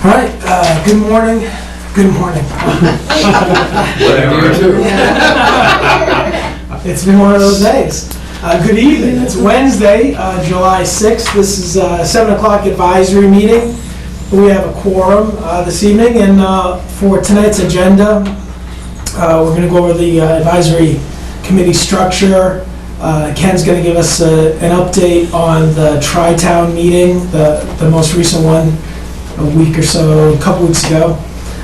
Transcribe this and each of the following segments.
All right, good morning. Good morning. It's been one of those days. Good evening. It's Wednesday, July 6th. This is a 7 o'clock advisory meeting. We have a quorum this evening, and for tonight's agenda, we're going to go over the advisory committee structure. Ken's going to give us an update on the Tri-Town meeting, the most recent one, a week or so, a couple weeks ago.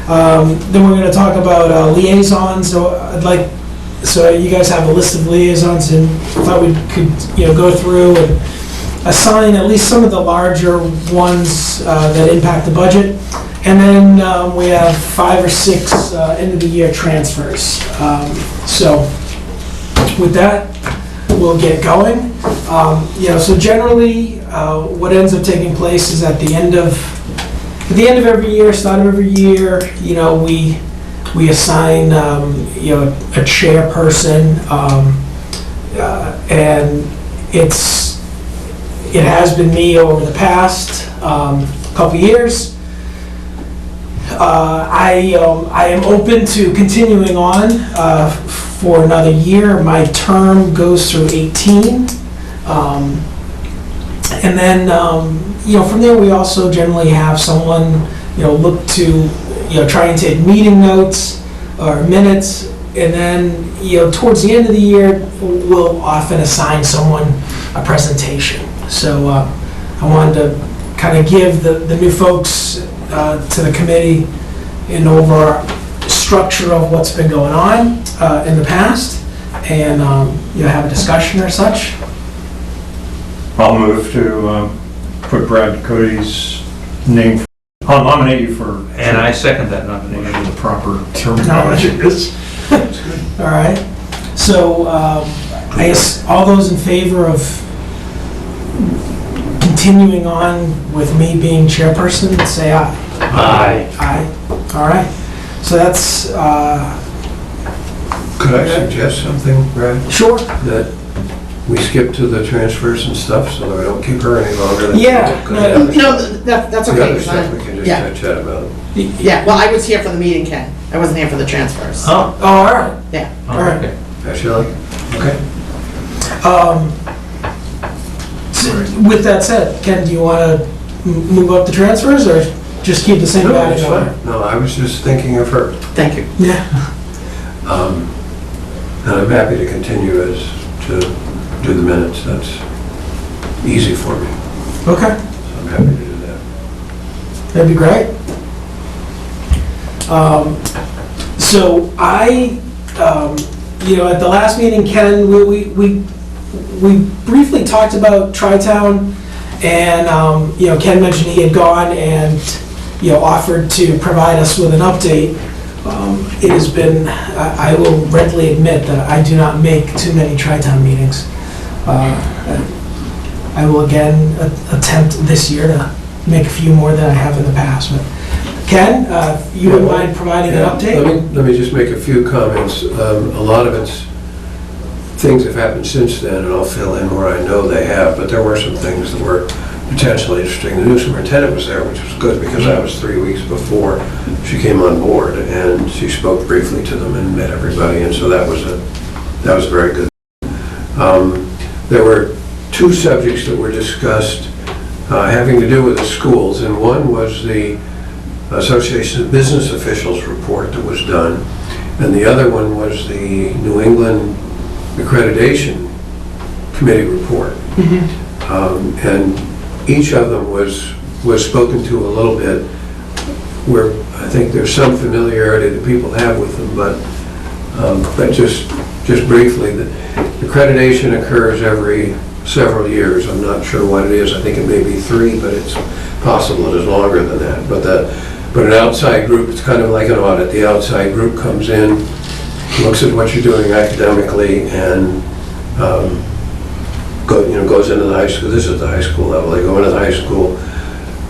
Then we're going to talk about liaisons. So you guys have a list of liaisons, and I thought we could go through and assign at least some of the larger ones that impact the budget. And then we have 5 or 6 end of the year transfers. So with that, we'll get going. So generally, what ends up taking place is at the end of every year, start of every year, we assign a chairperson, and it has been me over the past couple years. I am open to continuing on for another year. My term goes through 18. And then, from there, we also generally have someone, look to, try and take meeting notes or minutes. And then, towards the end of the year, we'll often assign someone a presentation. So I wanted to kind of give the new folks to the committee an overall structure of what's been going on in the past, and have a discussion or such. I'll move to put Brad Cody's name. I'll nominate you for. And I second that nomination. The proper terminology is. All right. So I guess all those in favor of continuing on with me being chairperson, say aye. Aye. Aye. All right. So that's. Could I suggest something, Brad? Sure. That we skip to the transfers and stuff so that we don't keep her any longer? Yeah. That's The okay. other stuff we can Yeah. just chat about. Yeah, well, I was here for the meeting, Ken. I wasn't here for the transfers. Oh, All right. Yeah. All right. okay. Actually, okay. So with that said, Ken, do you want to move up the transfers or just keep the same No, batting it's order? fine. No, I was just thinking of her. Thank you. Yeah. And I'm happy to continue to do the minutes. That's easy for me. Okay. So I'm happy to do that. That'd be great. So I, at the last meeting, Ken, we briefly talked about Tri-Town, and Ken mentioned he had gone and offered to provide us with an update. It has been, I will readily admit that I do not make too many Tri-Town meetings. I will again attempt this year to make a few more than I have in the past. But Ken, you wouldn't mind providing an update? Let me just make a few comments. A lot of things have happened since then, and I'll fill in where I know they have, but there were some things that were potentially interesting. The new superintendent was there, which was good because that was 3 weeks before she came on board, and she spoke briefly to them and met everybody, and so that was very good. There were 2 subjects that were discussed having to do with the schools, and one was the Association of Business Officials report that was done, and the other one was the New England Accreditation Committee report. And each of them was spoken to a little bit, where I think there's some familiarity that people have with them, but just briefly, the accreditation occurs every several years. I'm not sure what it is. I think it may be 3, but it's possible it is longer than that. But an outside group, it's kind of like an audit. The outside group comes in, looks at what you're doing academically, and goes into the high school. This is the high school level. They go into the high school,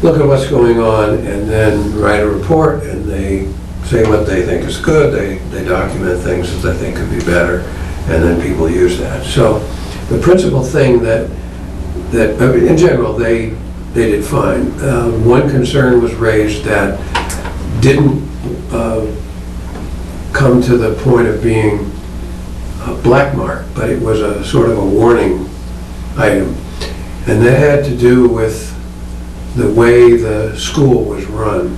look at what's going on, and then write a report, and they say what they think is good. They document things that they think could be better, and then people use that. So the principal thing that in general, they did fine. One concern was raised that didn't come to the point of being a black mark, but it was a sort of a warning item. And that had to do with the way the school was run.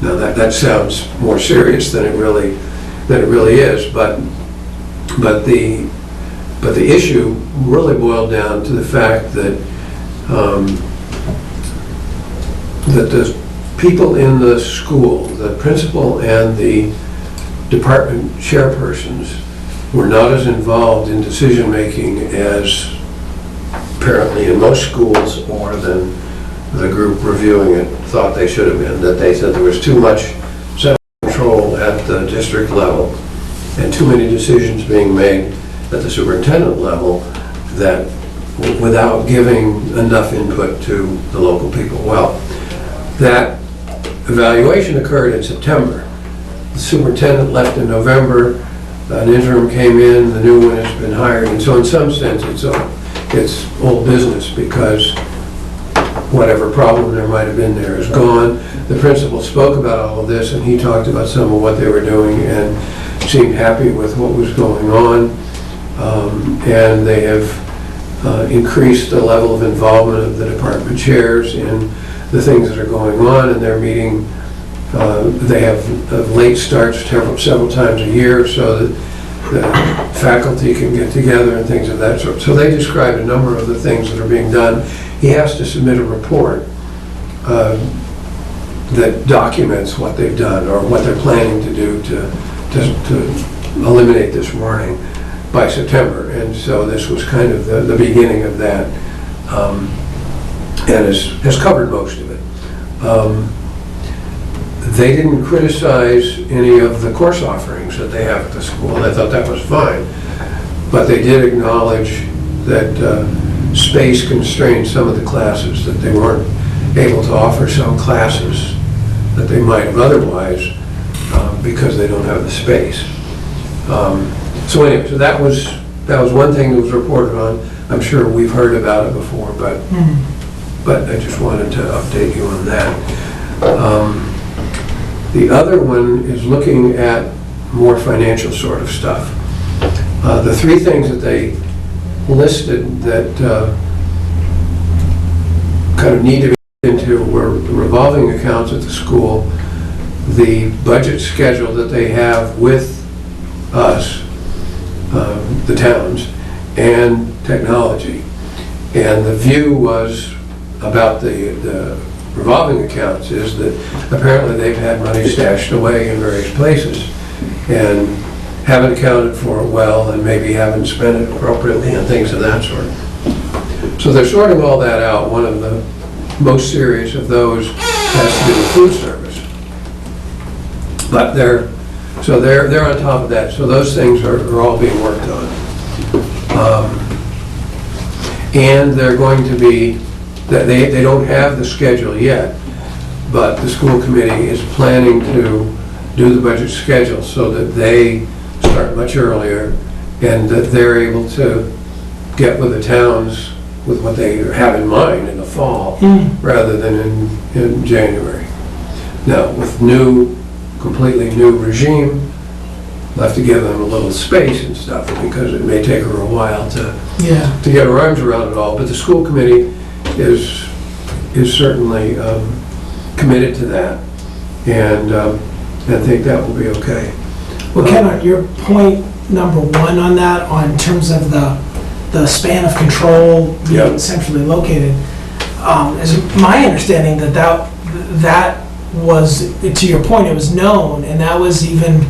Now that sounds more serious than it really is, but the issue really boiled down to the fact that that the people in the school, the principal and the department chairpersons, were not as involved in decision-making as apparently in most schools, or than the group reviewing it thought they should have been. That they said there was too much central control at the district level and too many decisions being made at the superintendent level that without giving enough input to the local people. Well, that evaluation occurred in September. The superintendent left in November, an interim came in, the new one has been hired, and so in some sense it's old business, because whatever problem there might have been there is gone. The principal spoke about all of this, and he talked about some of what they were doing and seemed happy with what was going on. And they have increased the level of involvement of the department chairs in the things that are going on, and they're meeting. They have late starts several times a year so that the faculty can get together and things of that sort. So they described a number of the things that are being done. He has to submit a report that documents what they've done or what they're planning to do to eliminate this warning by September. And so this was kind of the beginning of that, and has covered most of it. They didn't criticize any of the course offerings that they have at the school. They thought that was fine. But they did acknowledge that space constrained some of the classes, that they weren't able to offer some classes that they might have otherwise because they don't have the space. So anyway, so that was one thing that was reported on. I'm sure we've heard about it before, but I just wanted to update you on that. The other one is looking at more financial sort of stuff. The three things that they listed that kind of need to be into were the revolving accounts at the school, the budget schedule that they have with us, the towns, and technology. And the view was about the revolving accounts is that apparently they've had money stashed away in various places and haven't accounted for it well, and maybe haven't spent it appropriately and things of that sort. So they're sorting all that out. One of the most serious of those has to do with food service. But they're on top of that. So those things are all being worked on. And they're going to be, they don't have the schedule yet, but the school committee is planning to do the budget schedule so that they start much earlier and that they're able to get with the towns with what they have in mind in the fall rather than in January. Now, with completely new regime, we'll have to give them a little space and stuff because it may take her a while to get her arms around it all. But the school committee is certainly committed to that, and I think that will be okay. Well, Ken, your point number one on that, on terms of the span of control being centrally located, is my understanding that was, to your point, it was known, and that was even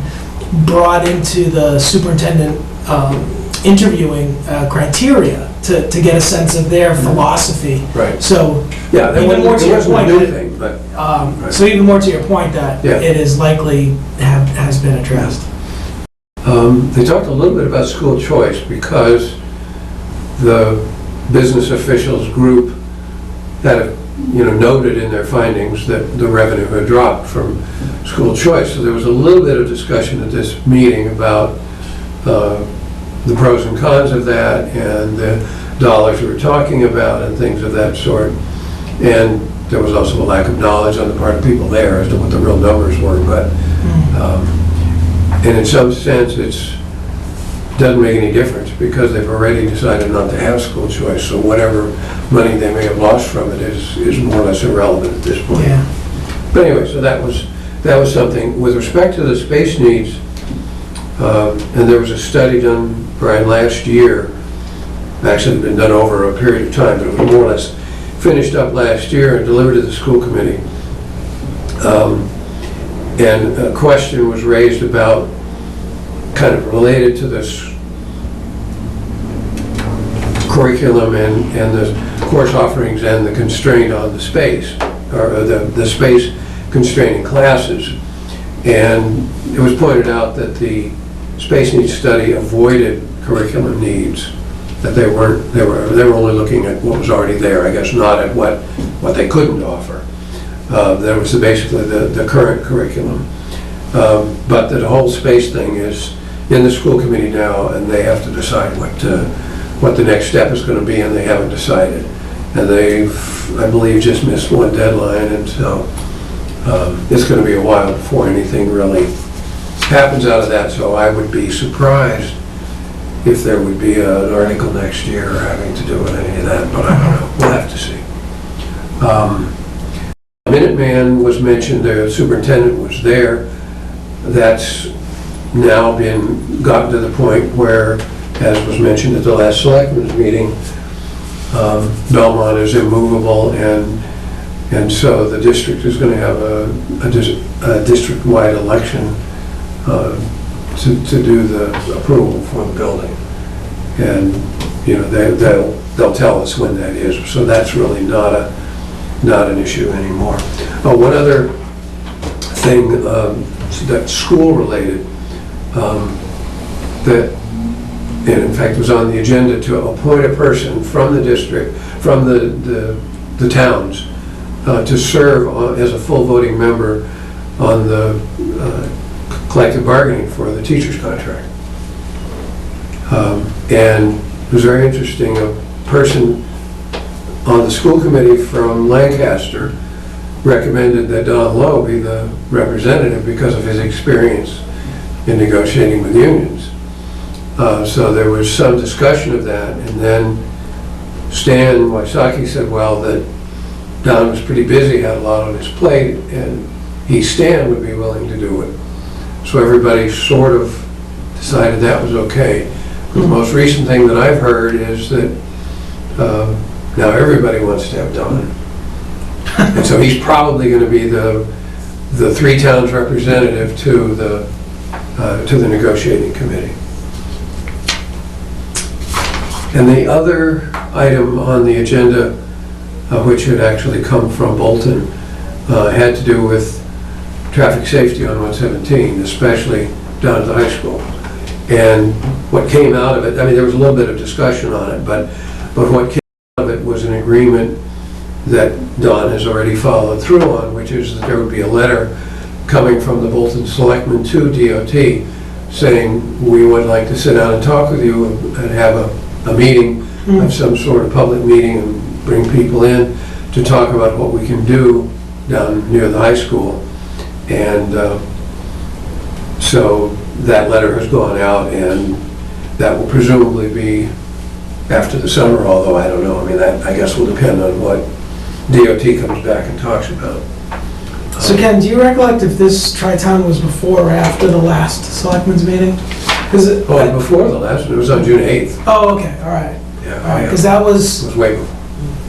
brought into the superintendent interviewing criteria to get a sense of their philosophy. Right. So, Yeah, even more to your point, new thing, but so even more to your point that it is likely has been addressed. they talked a little bit about school choice because the business officials group had noted in their findings that the revenue had dropped from school choice. So there was a little bit of discussion at this meeting about the pros and cons of that and the dollars we were talking about and things of that sort. And there was also a lack of knowledge on the part of people there as to what the real numbers were, but, and in some sense, doesn't make any difference because they've already decided not to have school choice, so whatever money they may have lost from it is more or less irrelevant at this point. Yeah. But anyway, so that was something. With respect to the space needs, and there was a study done, Brian, last year, actually it'd been done over a period of time, but it was more or less finished up last year and delivered to the school committee. And a question was raised about, kind of related to this curriculum and the course offerings and the constraint on the space, or the space constraining classes. And it was pointed out that the space needs study avoided curriculum needs, that they were only looking at what was already there, I guess, not at what they couldn't offer. That was basically the current curriculum. But the whole space thing is in the school committee now, and they have to decide what the next step is going to be, and they haven't decided. And they've, I believe, just missed one deadline, and so it's going to be a while before anything really happens out of that. So I would be surprised if there would be an article next year having to do with any of that, but I don't know. We'll have to see. Minuteman was mentioned, the superintendent was there. That's now gotten to the point where, as was mentioned at the last selectmen's meeting, Belmont is immovable, and so the district is going to have a district-wide election to do the approval for the building. And, you know, they'll tell us when that is, so that's really not an issue anymore. One other thing that's school-related, that, and in fact was on the agenda, to appoint a person from the district, from the towns, to serve as a full voting member on the collective bargaining for the teacher's contract. And it was very interesting, a person on the school committee from Lancaster recommended that Don Lowe be the representative because of his experience in negotiating with unions. So there was some discussion of that, and then Stan Wysocki said, well, that Don was pretty busy, had a lot on his plate, and Stan would be willing to do it. So everybody sort of decided that was okay. The most recent thing that I've heard is that now everybody wants to have Don. And so he's probably going to be the three towns representative to the negotiating committee. And the other item on the agenda, which had actually come from Bolton, had to do with traffic safety on 117, especially down at the high school. And what came out of it, I mean, there was a little bit of discussion on it, but what came out of it was an agreement that Don has already followed through on, which is that there would be a letter coming from the Bolton Selectmen to DOT saying, we would like to sit down and talk with you and have a meeting, of some sort of public meeting, and bring people in to talk about what we can do down near the high school. And so that letter has gone out, and that will presumably be after the summer, although I don't know. I mean, that I guess will depend on what DOT comes back and talks about. So Ken, do you recollect if this Tri-Town was before or after the last selectmen's meeting? Before the last, it was on June 8th. Oh, okay, all right. Yeah, All right, because that it was, was way before.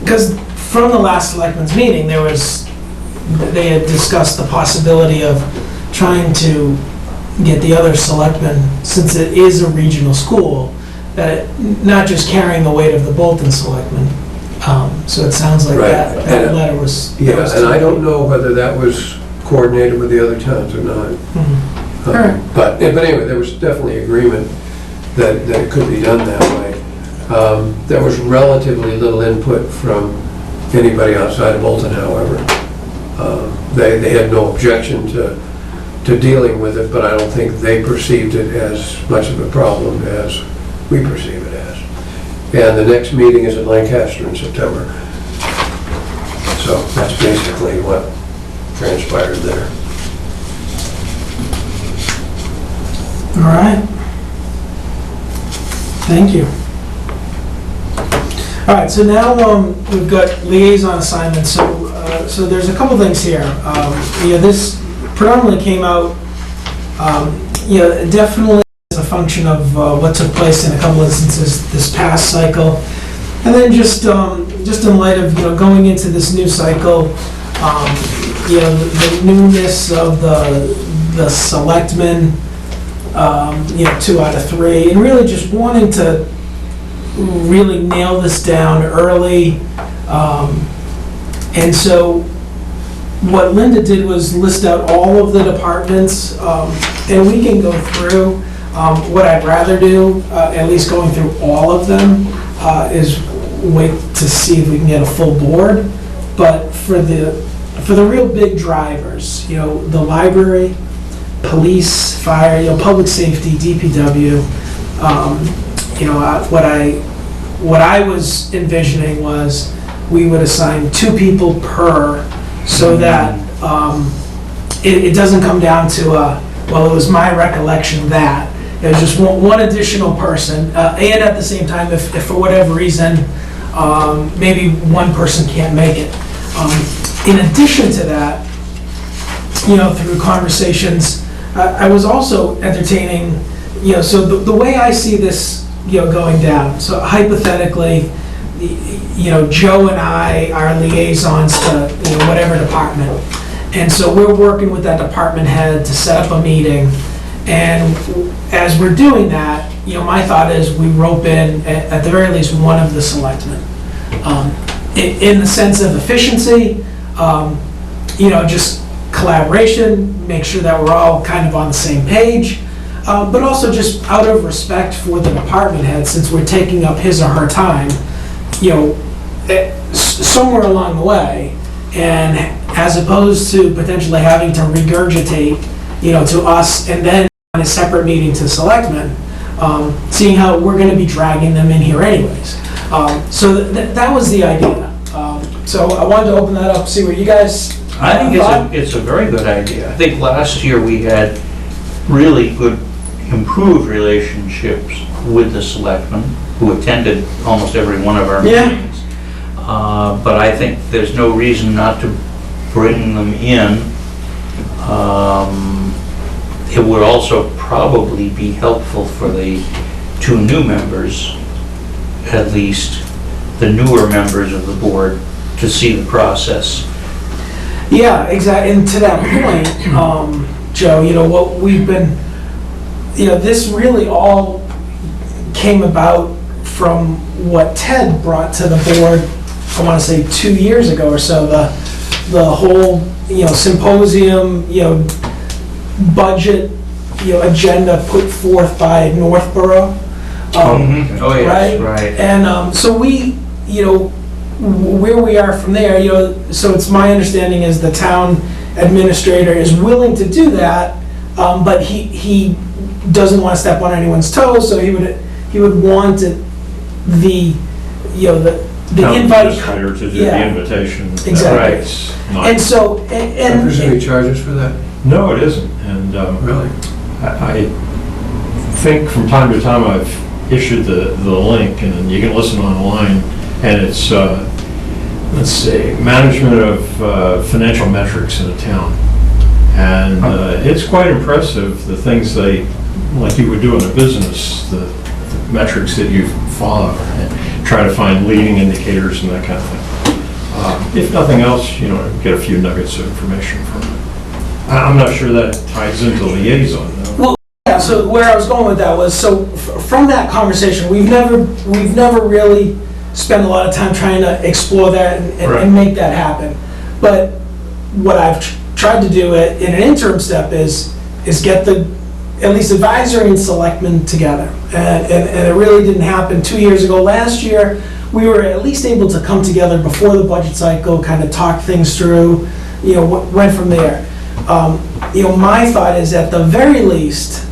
because from the last selectmen's meeting, they had discussed the possibility of trying to get the other selectmen, since it is a regional school, that not just carrying the weight of the Bolton selectmen. So it sounds like Right. that letter was. Yeah, and I don't know whether that was coordinated with the other towns or not. Mhm. All right. But anyway, there was definitely agreement that it could be done that way. There was relatively little input from anybody outside of Bolton, however. They had no objection to dealing with it, but I don't think they perceived it as much of a problem as we perceive it as. And the next meeting is in Lancaster in September. So that's basically what transpired there. All right. Thank you. All right, so now we've got liaison assignments. So there's a couple things here. This predominantly came out, definitely as a function of what took place in a couple instances this past cycle, and then just in light of going into this new cycle, the newness of the selectmen. 2 out of 3, and really just wanting to really nail this down early. And so what Linda did was list out all of the departments, and we can go through. What I'd rather do, at least going through all of them, is wait to see if we can get a full board. But for the real big drivers, the library, police, fire, public safety, DPW. What I was envisioning was we would assign 2 people per, so that it doesn't come down to it was my recollection that it was just one additional person, and at the same time, if for whatever reason maybe one person can't make it. In addition to that, through conversations. I was also entertaining, so the way I see this, going down, so hypothetically, Joe and I are liaisons to, whatever department. And so we're working with that department head to set up a meeting. And as we're doing that, my thought is we rope in, at the very least, one of the selectmen. In the sense of efficiency, just collaboration, make sure that we're all kind of on the same page, but also just out of respect for the department head, since we're taking up his or her time, somewhere along the way, and as opposed to potentially having to regurgitate, to us and then on a separate meeting to selectmen, seeing how we're going to be dragging them in here anyways. So that was the idea. So I wanted to open that up, see what you guys I think it's a very good idea. I think last year we had really good, improved relationships with the selectmen who attended almost every one of our meetings. But I think there's no reason not to bring them in. It would also probably be helpful for the 2 new members, at least the newer members of the board, to see the process. Yeah, exactly. And to that point, Joe, what we've been, this really all came about from what Ted brought to the board, I want to say 2 years ago or so, the whole, symposium, budget, agenda put forth by Northborough. Oh, yes, right. And so we, where we are from there, so it's my understanding is the town administrator is willing to do that, but he doesn't want to step on anyone's toes, so he would want the invite. Administrator to do the invitation. Exactly. Right. And so, There's any charges for that? No, it isn't, and Really? I think from time to time I've issued the link, and you can listen online, and it's, let's see, management of financial metrics in a town. And it's quite impressive, the things they, like you would do in a business, the metrics that you follow, and try to find leading indicators and that kind of thing. If nothing else, get a few nuggets of information from it. I'm not sure that ties into liaison, though. well, yeah, so where I was going with that was, so from that conversation, we've never really spent a lot of time trying to explore that and make that happen. But what I've tried to do in an interim step is get the, at least advisory and selectmen together. And it really didn't happen 2 years ago. Last year, we were at least able to come together before the budget cycle, kind of talk things through, went from there. My thought is at the very least,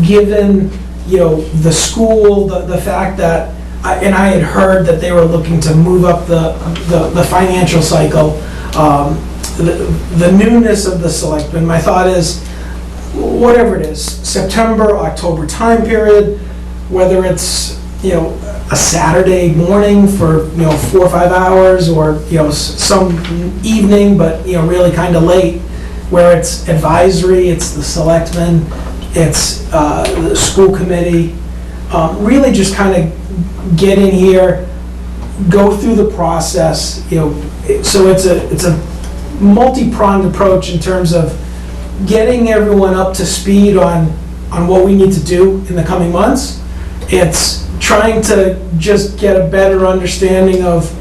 given, the school, the fact that and I had heard that they were looking to move up the financial cycle. The newness of the selectmen, my thought is, whatever it is, September, October time period, whether it's, a Saturday morning for, 4 or 5 hours, or, some evening, but, really kind of late, where it's advisory, it's the selectmen, it's the school committee, really just kind of get in here, go through the process, so it's a multi-pronged approach in terms of getting everyone up to speed on what we need to do in the coming months. It's trying to just get a better understanding of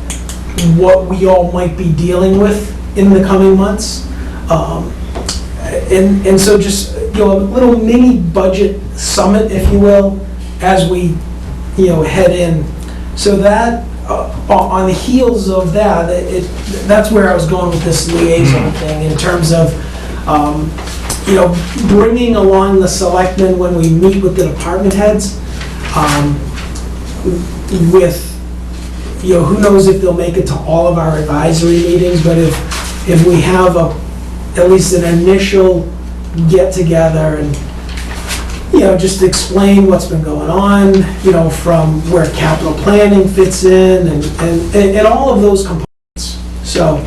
what we all might be dealing with in the coming months. And so just, a little mini budget summit, if you will, as we, head in. So that, on the heels of that, that's where I was going with this liaison thing, in terms of, bringing along the selectmen when we meet with the department heads, with, who knows if they'll make it to all of our advisory meetings, but if we have at least an initial get-together and, just explain what's been going on, from where capital planning fits in and all of those components. So,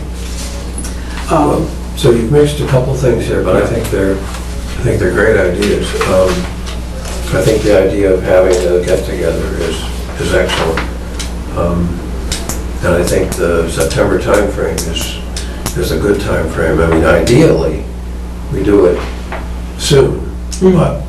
So you've mixed a couple things here, but I think they're great ideas. I think the idea of having a get-together is excellent. And I think the September timeframe is a good timeframe. I mean, ideally, we do it soon, but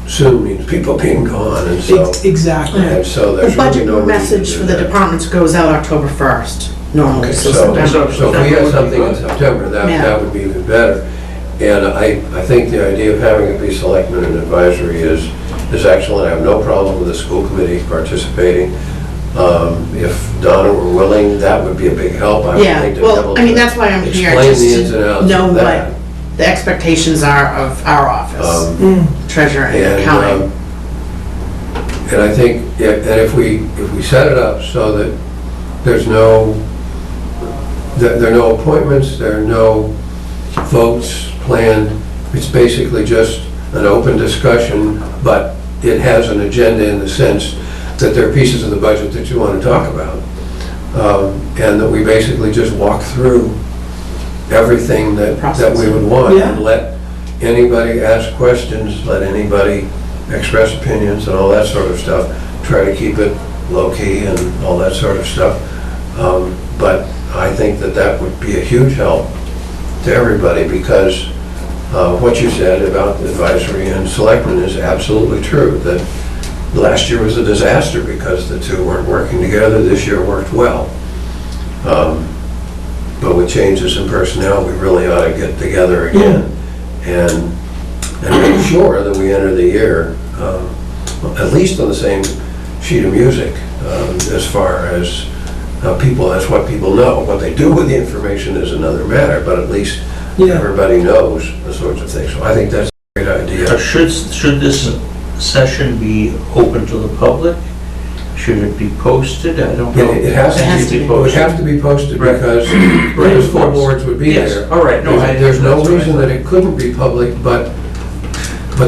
soon means people being gone, and so... Exactly. And so there's The really no reason budget to message do for the that. departments goes out October 1st, normally, Okay, so so September. if we had something in September, that would be even better. And I think the idea of having it be selectmen and advisory is excellent. I have no problem with the school committee participating. If Donna were willing, that would be a big help. I would Yeah, think to be able well, to I mean, that's why I'm here, explain just the ins and outs to know of that. what the expectations are of our office, treasurer and And, accounting. and I think, and if we set it up so that there are no appointments, there are no votes planned, it's basically just an open discussion, but it has an agenda in the sense that there are pieces of the budget that you want to talk about. And that we basically just walk through everything that we would want. Yeah. And let anybody ask questions, let anybody express opinions and all that sort of stuff. Try to keep it low-key and all that sort of stuff. But I think that would be a huge help to everybody, because what you said about advisory and selectmen is absolutely true, that last year was a disaster because the two weren't working together. This year worked well. But with changes in personnel, we really ought to get together again and make sure that we enter the year at least on the same sheet of music, as far as that's what people know. What they do with the information is another matter, but at least everybody knows the sorts of things. So I think that's a great idea. Should this session be open to the public? Should it be posted? I don't know. It has to be posted. It would have to be posted Right. because Right, the of school course. boards would be Yes, there. all right, no, There's no that's what I reason that it couldn't be public, but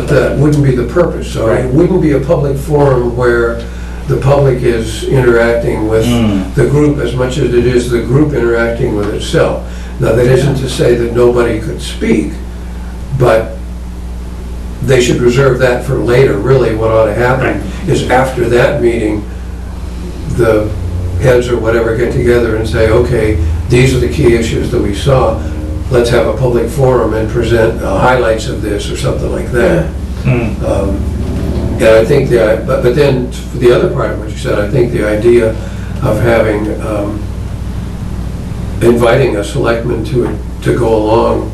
that wouldn't be the purpose. So Right. it wouldn't be a public forum where the public is interacting with the group as much as it is the group interacting with itself. Now, that isn't to say that nobody could speak, but they should reserve that for later. Really, what ought to happen is after that meeting, the heads or whatever get together and say, okay, these are the key issues that we saw. Let's have a public forum and present highlights of this or something like that. And I think but then for the other part of what you said, I think the idea of having, inviting a selectman to go along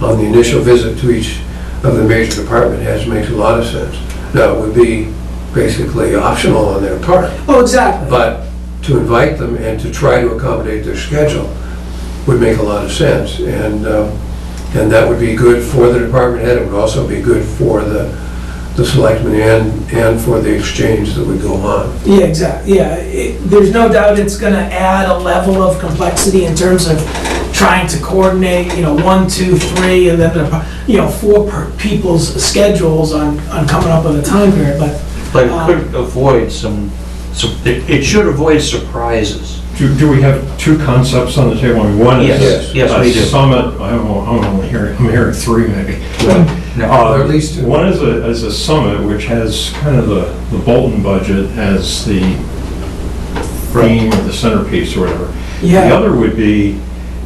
on the initial visit to each of the major department heads makes a lot of sense. Now, it would be basically optional on their part, Oh, exactly. but to invite them and to try to accommodate their schedule would make a lot of sense. And that would be good for the department head. It would also be good for the the selectmen and for the exchange that would go on. Yeah, exactly, yeah. There's no doubt it's gonna add a level of complexity in terms of trying to coordinate, 1, 2, 3, and then, 4 people's schedules on coming up with a time period, but. But it could avoid it should avoid surprises. Do we have two concepts on the table? I mean, one is Yes, we do. a summit, I'm hearing 3 maybe. No. Or at least two. One is a summit, which has kind of the Bolton budget as the theme or the centerpiece or whatever. The Yeah, other would be,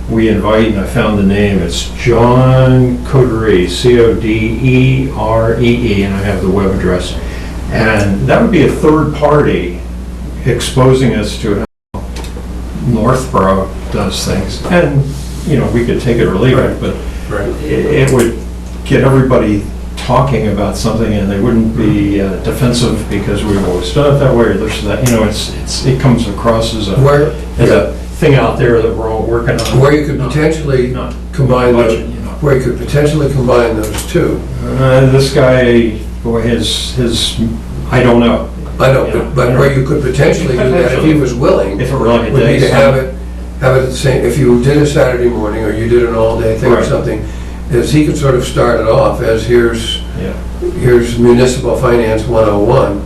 we invite, and I found the name, it's John Coderee, Coderee, and I have the web address. And that would be a third party exposing us to how Northborough does things. And, we could take it or leave it, but Right. it would get everybody talking about something, and they wouldn't be defensive because we've always done it that way or this or that. It comes across as Where, a thing out there that we're all working on. where you could potentially Not combine budget, those, where you could potentially combine those two. This guy, boy, his, I don't know. I know, but where you could potentially do that if he was willing, If it were like a would be day. to have it at the same, if you did a Saturday morning or you did an all-day thing or Right. something, is he could sort of start it off as here's municipal finance 101,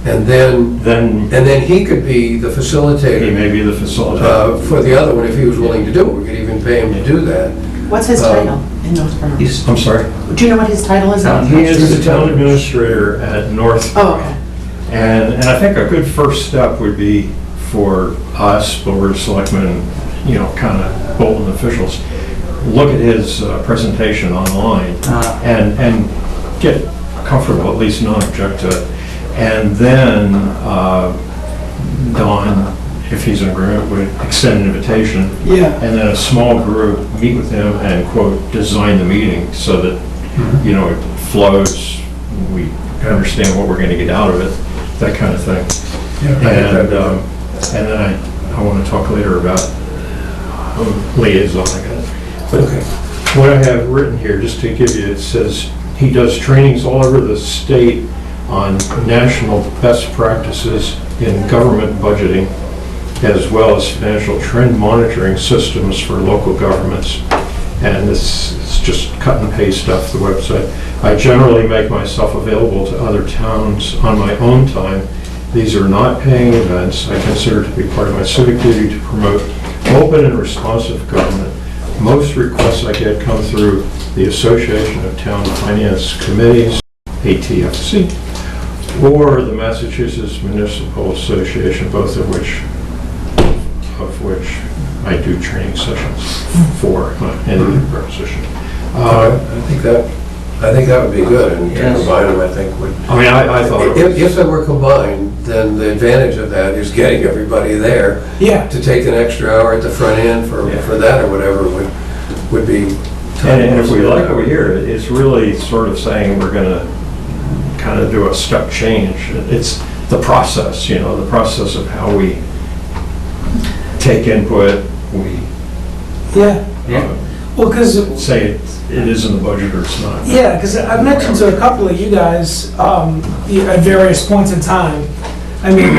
and then he could be the He facilitator may be the facilitator. for the other one if he was willing to do it. We could even pay him to do that. What's his title in Northborough? I'm sorry. Do you know what his title is? He is the town administrator at North. Oh, okay. And I think a good first step would be for us, Board of Selectmen, kind of Bolton officials, look at his presentation online and get comfortable, at least not object to it. And then Don, if he's in agreement, would extend an invitation. yeah, And then a small group meet with him and quote, design the meeting so that, it flows, we understand what we're going to get out of it, that kind of thing. And then I want to talk later about liaison, I guess. But what I have written here, just to give you, it says, he does trainings all over the state on national best practices in government budgeting, as well as financial trend monitoring systems for local governments. And this is just cut and paste stuff, the website. I generally make myself available to other towns on my own time. These are not paying events. I consider to be part of my civic duty to promote open and responsive government. Most requests I get come through the Association of Town Finance Committees, ATFC, or the Massachusetts Municipal Association, both of which I do training sessions for in the position. I think that would be good, and to Yes. combine them, I think would. I mean, I thought it was. If they were combined, then the advantage of that is getting everybody there. yeah. To take an extra hour at the front end for that or whatever would be. And if we like what we hear, it's really sort of saying we're gonna kind of do a step change. It's the process, the process of how we take input, we Yeah, Yeah. well, because, say it is in the budget or it's not. yeah, because I've mentioned to a couple of you guys at various points in time, I mean,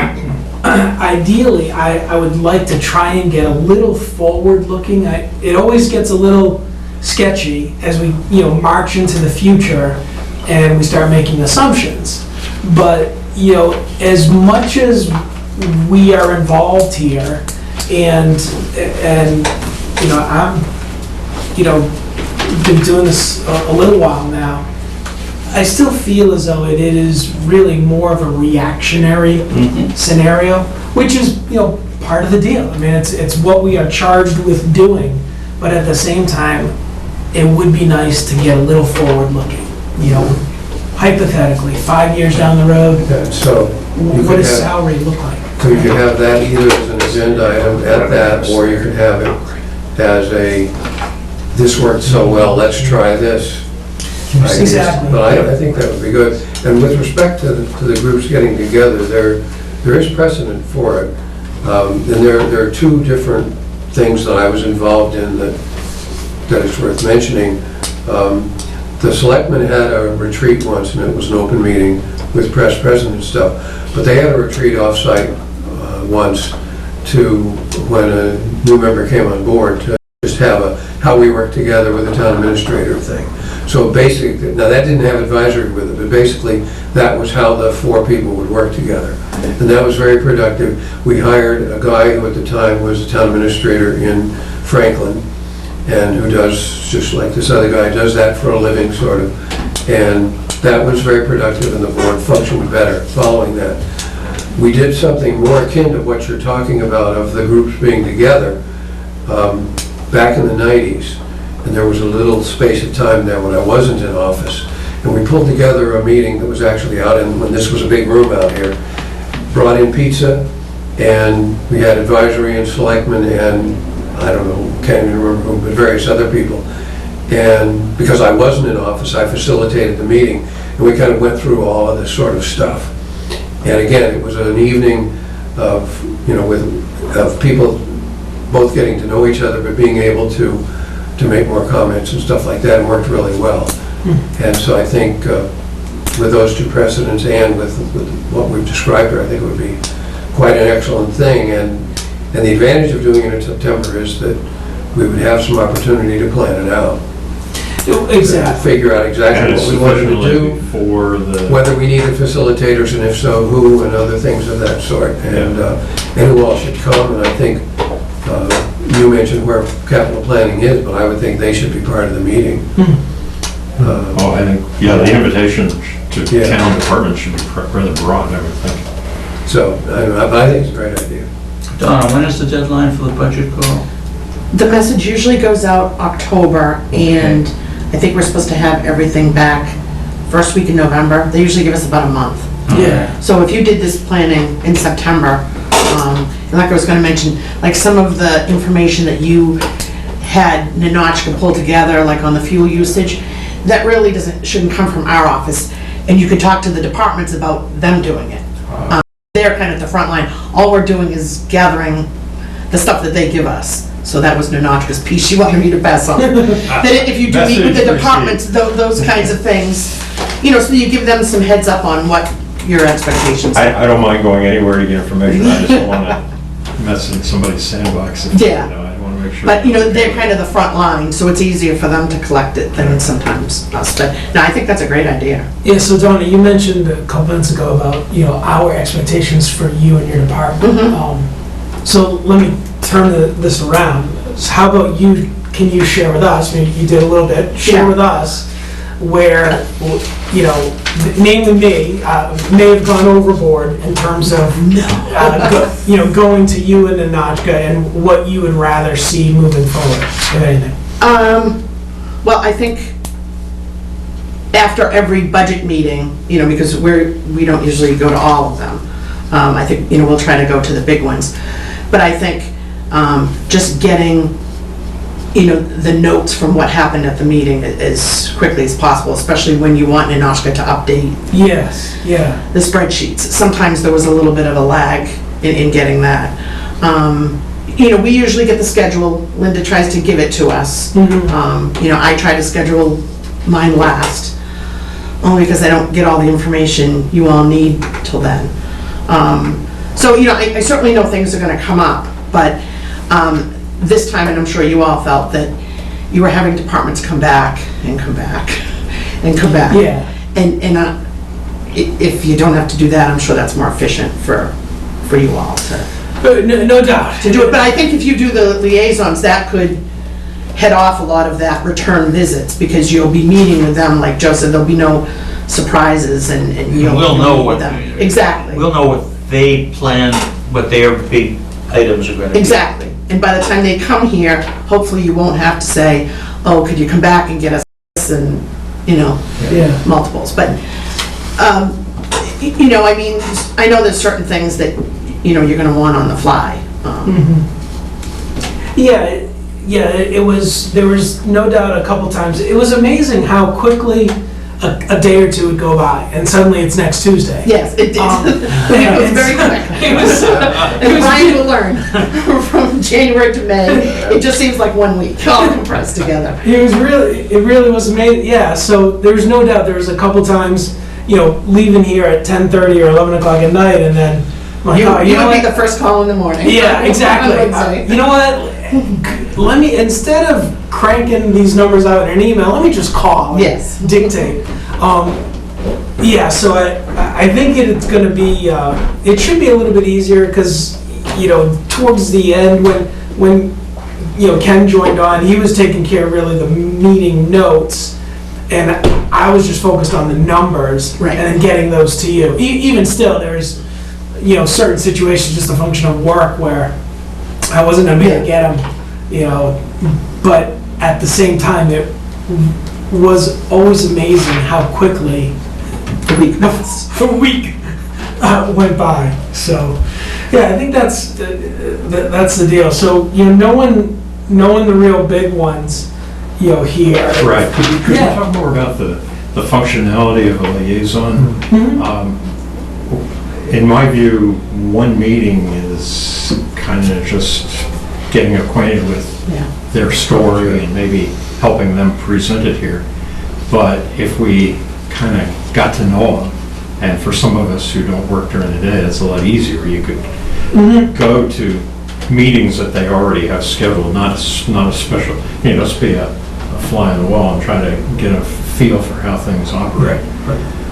ideally, I would like to try and get a little forward-looking. It always gets a little sketchy as we, march into the future and we start making assumptions. But, as much as we are involved here, and I'm, been doing this a little while now, I still feel as though it is really more of a reactionary scenario, which is, part of the deal. I mean, it's what we are charged with doing, but at the same time, it would be nice to get a little forward-looking, hypothetically, 5 years down the road, So you what could does have, salary look like? so you could have that either as an agenda item at that, or you could have it as this worked so well, let's try this. Exactly. But I think that would be good. And with respect to the groups getting together, there is precedent for it. And there are two different things that I was involved in that is worth mentioning. The selectmen had a retreat once, and it was an open meeting with press present and stuff, but they had a retreat off-site once to, when a new member came on board, to just have a, how we work together with the town administrator thing. So basically, now that didn't have advisory with it, but basically, that was how the 4 people would work together. And that was very productive. We hired a guy who at the time was the town administrator in Franklin, and who does, just like this other guy, does that for a living, sort of. And that was very productive, and the board functioned better following that. We did something more akin to what you're talking about, of the groups being together, back in the 90s. And there was a little space of time there when I wasn't in office. And we pulled together a meeting that was actually out in, when this was a big room out here, brought in pizza, and we had advisory and selectmen and, I don't know, can't even remember who, but various other people. And because I wasn't in office, I facilitated the meeting, and we kind of went through all of this sort of stuff. And again, it was an evening of, you know, of people both getting to know each other, but being able to make more comments and stuff like that, and worked really well. And so I think with those 2 precedents and with what we've described here, I think it would be quite an excellent thing. And the advantage of doing it in September is that we would have some opportunity to plan it out. Exactly. Figure out And exactly it's what we wanted to sufficiently do, for the, whether we needed facilitators, and if so, who, and other things of that sort, and who all should come. And I think you mentioned where capital planning is, but I would think they should be part of the meeting. oh, I think, yeah, the invitation to Yeah. town departments should be rather broad, I would think. So I think it's a great idea. Donna, when is the deadline for the budget call? The message usually goes out October, and I think we're supposed to have everything back first week in November. They usually give us about a month. Yeah. So if you did this planning in September, and like I was gonna mention, like some of the information that you had Ninochka pull together, like on the fuel usage, that really shouldn't come from our office. And you could talk to the departments about them doing it. They're kind of the front line. All we're doing is gathering the stuff that they give us. So that was Ninochka's piece she wanted me to pass on. That if you do meet with the Message departments, those kinds of things, you know, so you give them some heads up on what your expectations are. I don't mind going anywhere to get information, I just don't want to mess in somebody's sandbox. Yeah. You know, I want to make sure. But, you know, they're kind of the front line, so it's easier for them to collect it than sometimes us. But, no, I think that's a great idea. Yeah, so Donna, you mentioned a couple minutes ago about, you know, our expectations for you and your department. So let me turn this around. So how about you, can you share with us, maybe you did a little bit, share Yeah. with us where, you know, namely me, may have gone overboard in terms of, you know, going to you and Ninochka and what you would rather see moving forward, if anything. Well, I think after every budget meeting, you know, because we don't usually go to all of them. I think, you know, we'll try to go to the big ones. But I think just getting, you know, the notes from what happened at the meeting as quickly as possible, especially when you want Ninochka to update Yes, yeah. the spreadsheets. Sometimes there was a little bit of a lag in getting that. You know, we usually get the schedule. Linda tries to give it to us. You know, I try to schedule mine last, only because I don't get all the information you all need till then. So, you know, I certainly know things are gonna come up, but this time, and I'm sure you all felt that you were having departments come back and come back and come back. Yeah. And if you don't have to do that, I'm sure that's more efficient for you all No doubt. to do it. But I think if you do the liaisons, that could head off a lot of that return visits, because you'll be meeting with them, like Joe said, there'll be no surprises, and you'll We'll know meet what, with them. Exactly. we'll know what they plan, what their big items are gonna be. Exactly. And by the time they come here, hopefully you won't have to say, oh, could you come back and get us this, and, you know, Yeah. multiples. But, you know, I mean, I know there's certain things that, you know, you're gonna want on the fly. Yeah, it was, there was no doubt a couple times. It was amazing how quickly a day or two would go by, and suddenly it's next Tuesday. Yes, it did. It was very quick. It was, And Brian will learn from January to May, it just seems like 1 week, all compressed together. it really was amazing, yeah, so there's no doubt, there was a couple times, leaving here at 10:30 or 11 o'clock at night, and then, I'm like, You oh, you know would be what? the first call in the morning. Yeah, I exactly. would say. You know what? Let me, instead of cranking these numbers out in an email, let me just call. and Yes. Dictate. Yeah, so I think it's going to be, it should be a little bit easier because, towards the end when Ken joined on, he was taking care of really the meeting notes. And I was just focused on the numbers. Right. And then getting those to you. Even still, there's, certain situations, just a function of work where I wasn't gonna be able to get them, but at the same time, it was always amazing how quickly a week went by. So, yeah, I think that's the deal. So, knowing the real big ones, here. Right, could you Yeah. talk more about the functionality of a liaison? Mhm. In my view, one meeting is kind of just getting acquainted with Yeah. their story and maybe helping them present it here. But if we kind of got to know them, and for some of us who don't work during the day, it's a lot easier. You could go to meetings that they already have scheduled, not a special, just be a fly on the wall and try to get a feel for how things operate.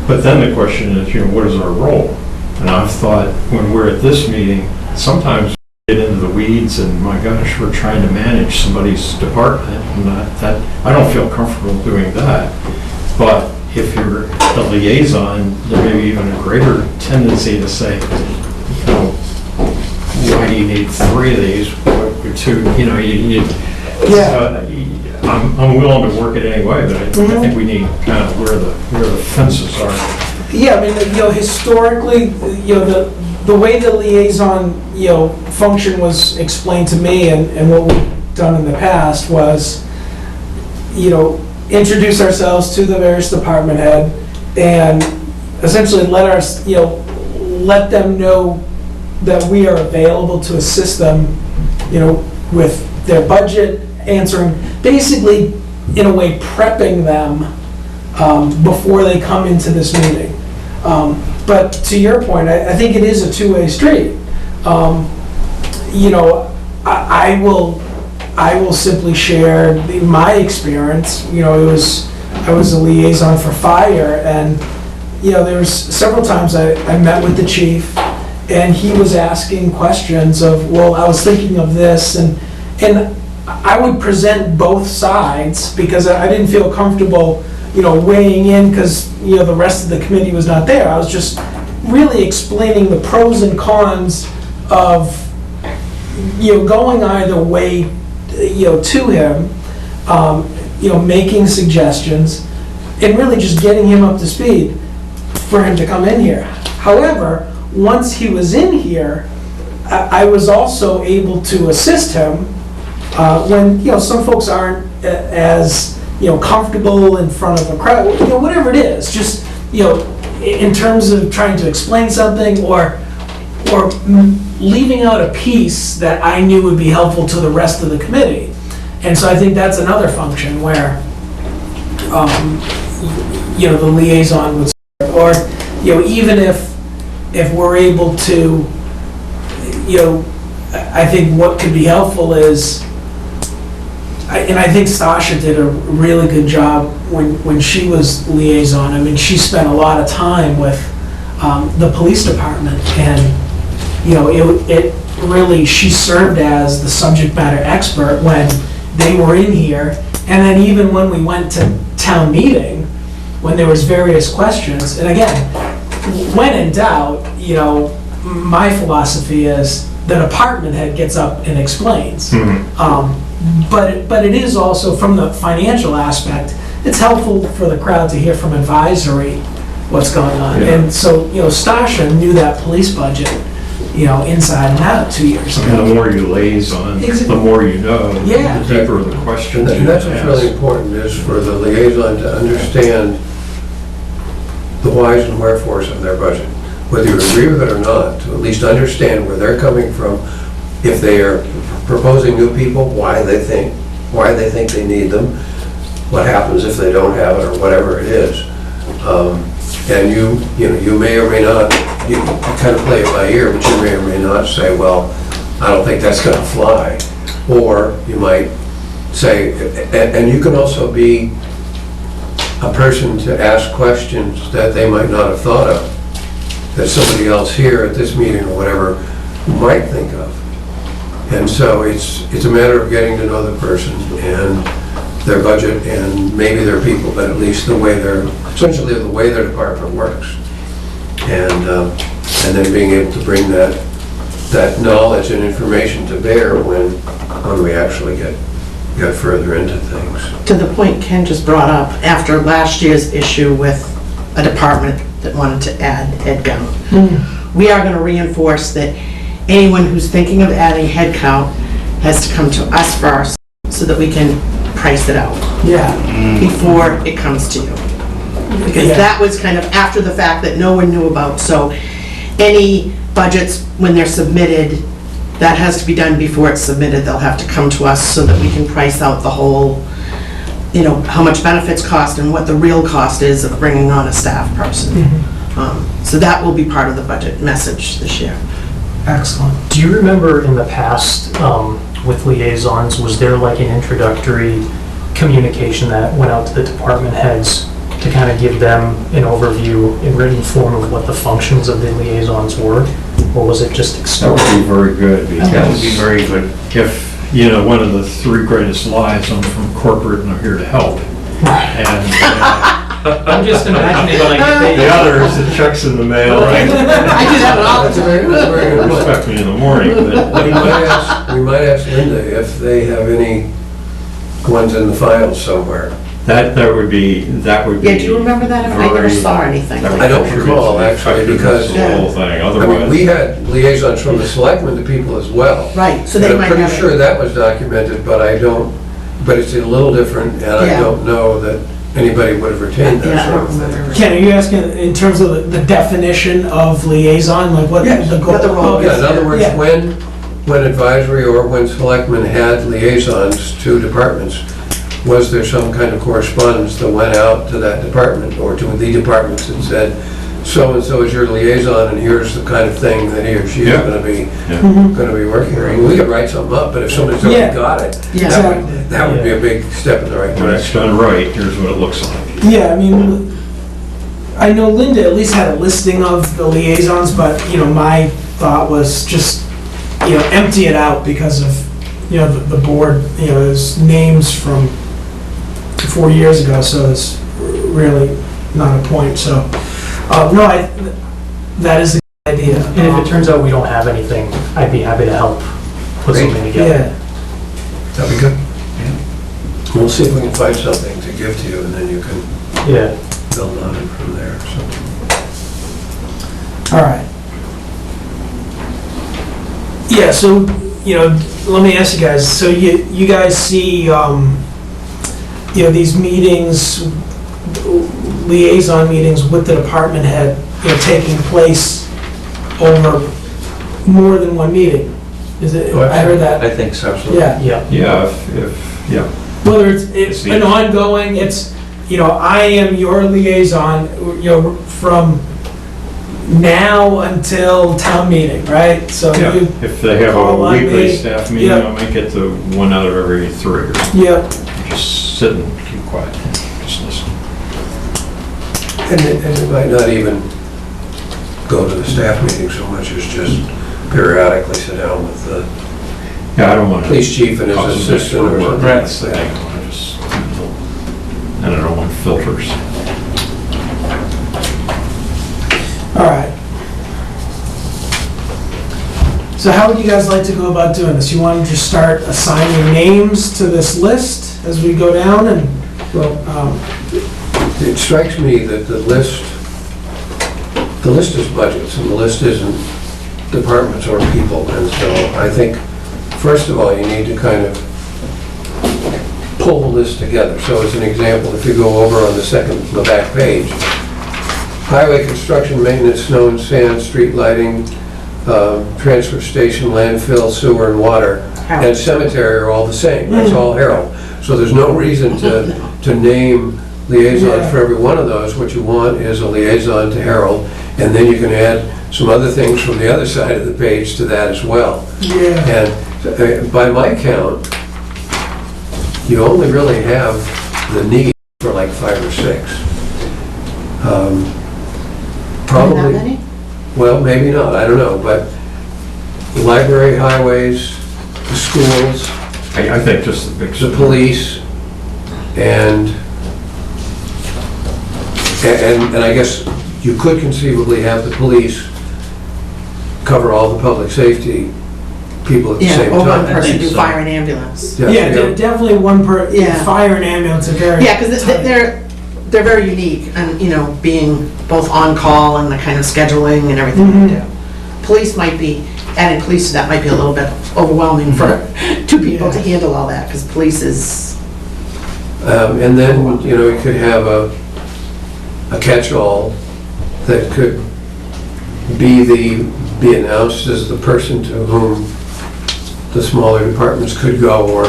But then the question is, what is our role? And I've thought, when we're at this meeting, sometimes we get into the weeds and, my gosh, we're trying to manage somebody's department, and that I don't feel comfortable doing that. But if you're the liaison, there may be even a greater tendency to say, why do you need 3 of these? Or 2, I'm willing to work it anyway, but I think we need kind of where the fences are. Yeah, I mean, historically, the way the liaison, function was explained to me and what we've done in the past was, introduce ourselves to the various department head and essentially let them know that we are available to assist them, with their budget, answering, basically, in a way, prepping them before they come into this meeting. But to your point, I think it is a two-way street. I will simply share my experience. I was a liaison for fire, and there was several times I met with the chief, and he was asking questions of, well, I was thinking of this, and I would present both sides because I didn't feel comfortable, weighing in because, the rest of the committee was not there. I was just really explaining the pros and cons of, going either way, to him, making suggestions, and really just getting him up to speed for him to come in here. However, once he was in here, I was also able to assist him when, some folks aren't as, comfortable in front of a crowd, whatever it is, just, in terms of trying to explain something or leaving out a piece that I knew would be helpful to the rest of the committee. And so I think that's another function where, the liaison would serve. Or, even if we're able to, I think what could be helpful is, and I think Stasha did a really good job when she was liaison. I mean, she spent a lot of time with the police department, and it really, she served as the subject matter expert when they were in here, and then even when we went to town meeting, when there was various questions, and again, when in doubt, my philosophy is the department head gets up and explains. But it is also, from the financial aspect, it's helpful for the crowd to hear from advisory what's going on. Yeah. And so, Stasha knew that police budget, inside and out 2 years And ago. the more you liaison, the more you know, Yeah. the deeper the questions you And that's what's ask. really important, is for the liaison to understand the whys and wherefores of their budget. Whether you agree with it or not, to at least understand where they're coming from, if they are proposing new people, why they think they need them, what happens if they don't have it, or whatever it is. And you may or may not, you kind of play it by ear, but you may or may not say, well, I don't think that's gonna fly. Or you might say, and you can also be a person to ask questions that they might not have thought of, that somebody else here at this meeting or whatever might think of. And so it's a matter of getting to know the person and their budget and maybe their people, but at least essentially the way their department works. And then being able to bring that knowledge and information to bear when we actually get further into things. To the point Ken just brought up, after last year's issue with a department that wanted to add headcount, we are going to reinforce that anyone who's thinking of adding headcount has to come to us first so that we can price it out before it comes to you. Because that was kind of after the fact that no one knew about. So any budgets, when they're submitted, that has to be done before it's submitted. They'll have to come to us so that we can price out the whole, how much benefits cost and what the real cost is of bringing on a staff person. So that will be part of the budget message this year. Excellent. Do you remember in the past, with liaisons, was there like an introductory communication that went out to the department heads to kind of give them an overview in written form of what the functions of the liaisons were? Or was it just That external? would be very good, That would be because very good. if, one of the three greatest lies, I'm from corporate and I'm here to help. And I'm just imagining like if the other is the checks in the mail, right? I do that all the That's a very good point. Respect me in the morning, but We might ask Linda if they have any ones in the files somewhere. that would be. Yeah, do you remember that? I never very- saw anything. that would I don't contribute recall, to the actually, effectiveness of because- the whole thing, I mean, otherwise. we had liaisons from the selectmen to people as well. Right, so And they I'm might pretty have sure it. that was documented, but it's a little different, and I Yeah. don't know that anybody would have retained Yeah, that I sort don't of thing. remember. Ken, are you asking in terms of the definition of liaison, like what Yes. the goal? What the role okay. Yeah, in other words, Yeah. when advisory or when selectmen had liaisons to departments, was there some kind of correspondence that went out to that department or to the departments that said, so-and-so is your liaison and here's the kind of thing that he or she is Yeah. gonna be Yeah. working on? We could write something up, but if somebody's already Yeah. got it, Yeah. that would be a big step in the right When it's direction. done right, here's what it looks like. Yeah, I mean, I know Linda at least had a listing of the liaisons, but, my thought was just, empty it out because of, the board, there's names from 4 years ago, so it's really not a point, so, no, that is a good idea. And if it turns out we don't have anything, I'd be happy to help put something together. Yeah, That'd be good. We'll see if we can find something to give to you and then you can Yeah. build on it from there, so. all right. Yeah, so, let me ask you guys, so you guys see, these meetings, liaison meetings with the department head, taking place over more than one meeting? Is it, I heard that, I think so. yeah. Yeah. Yeah, yeah. Whether it's an ongoing, it's, I am your liaison, from now until town meeting, right? So Yeah, you, if they have call a on weekly me. staff meeting, Yeah. I'll make it to one out of every three. Or yeah, just sit and keep quiet, just listen. And it might not even go to the staff meeting so much as just periodically sit down with the Yeah, I don't want to. police chief and his assistant or something Right. like that. I want to just, I don't want filters. all right. So how would you guys like to go about doing this? You want to just start assigning names to this list as we go down and, It strikes me that the list is budgets and the list isn't departments or people. And so I think, first of all, you need to kind of pull the list together. So as an example, if you go over on the back page, highway construction, maintenance, snow and sand, street lighting, transfer station, landfill, sewer and water, and cemetery are all the same. That's all Harold. So there's no reason to name liaison for every one of those. What you want is a liaison to Harold, and then you can add some other things from the other side of the page to that as well. Yeah. And by my count, you only really have the need for like 5 or 6. Probably. That many? Well, maybe not, I don't know, but the library, highways, the schools, I think just the big. the police, and I guess you could conceivably have the police cover all the public safety people at the Yeah, same or one time. person think do so. fire and ambulance. Yeah, definitely one Yeah. fire and ambulance are very. Yeah, because tight. they're very unique, and, you know, being both on call and the kind of scheduling and everything they do. Police might be, adding police to that might be a little bit overwhelming for 2 people to Yeah. handle all that, because police is, And then, you know, you could have a catch-all that could be announced as the person to whom the smaller departments could go, or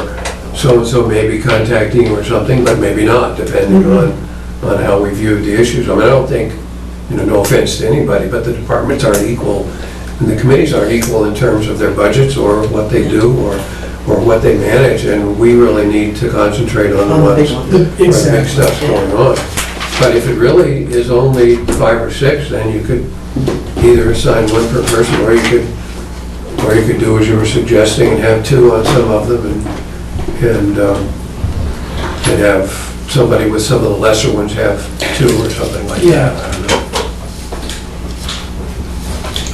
so-and-so may be contacting you or something, but maybe not, depending on how we view the issues. I mean, I don't think, you know, no offense to anybody, but the departments aren't equal, and the committees aren't equal in terms of their budgets or what they do or what they manage, and we really need to concentrate on the on the ones big ones. where the big Exactly. stuff's going on. But if it really is only 5 or 6, then you could either assign one per person, or you could do as you were suggesting and have 2 on some of them, and have somebody with some of the lesser ones have 2 or something like Yeah. that. I don't know.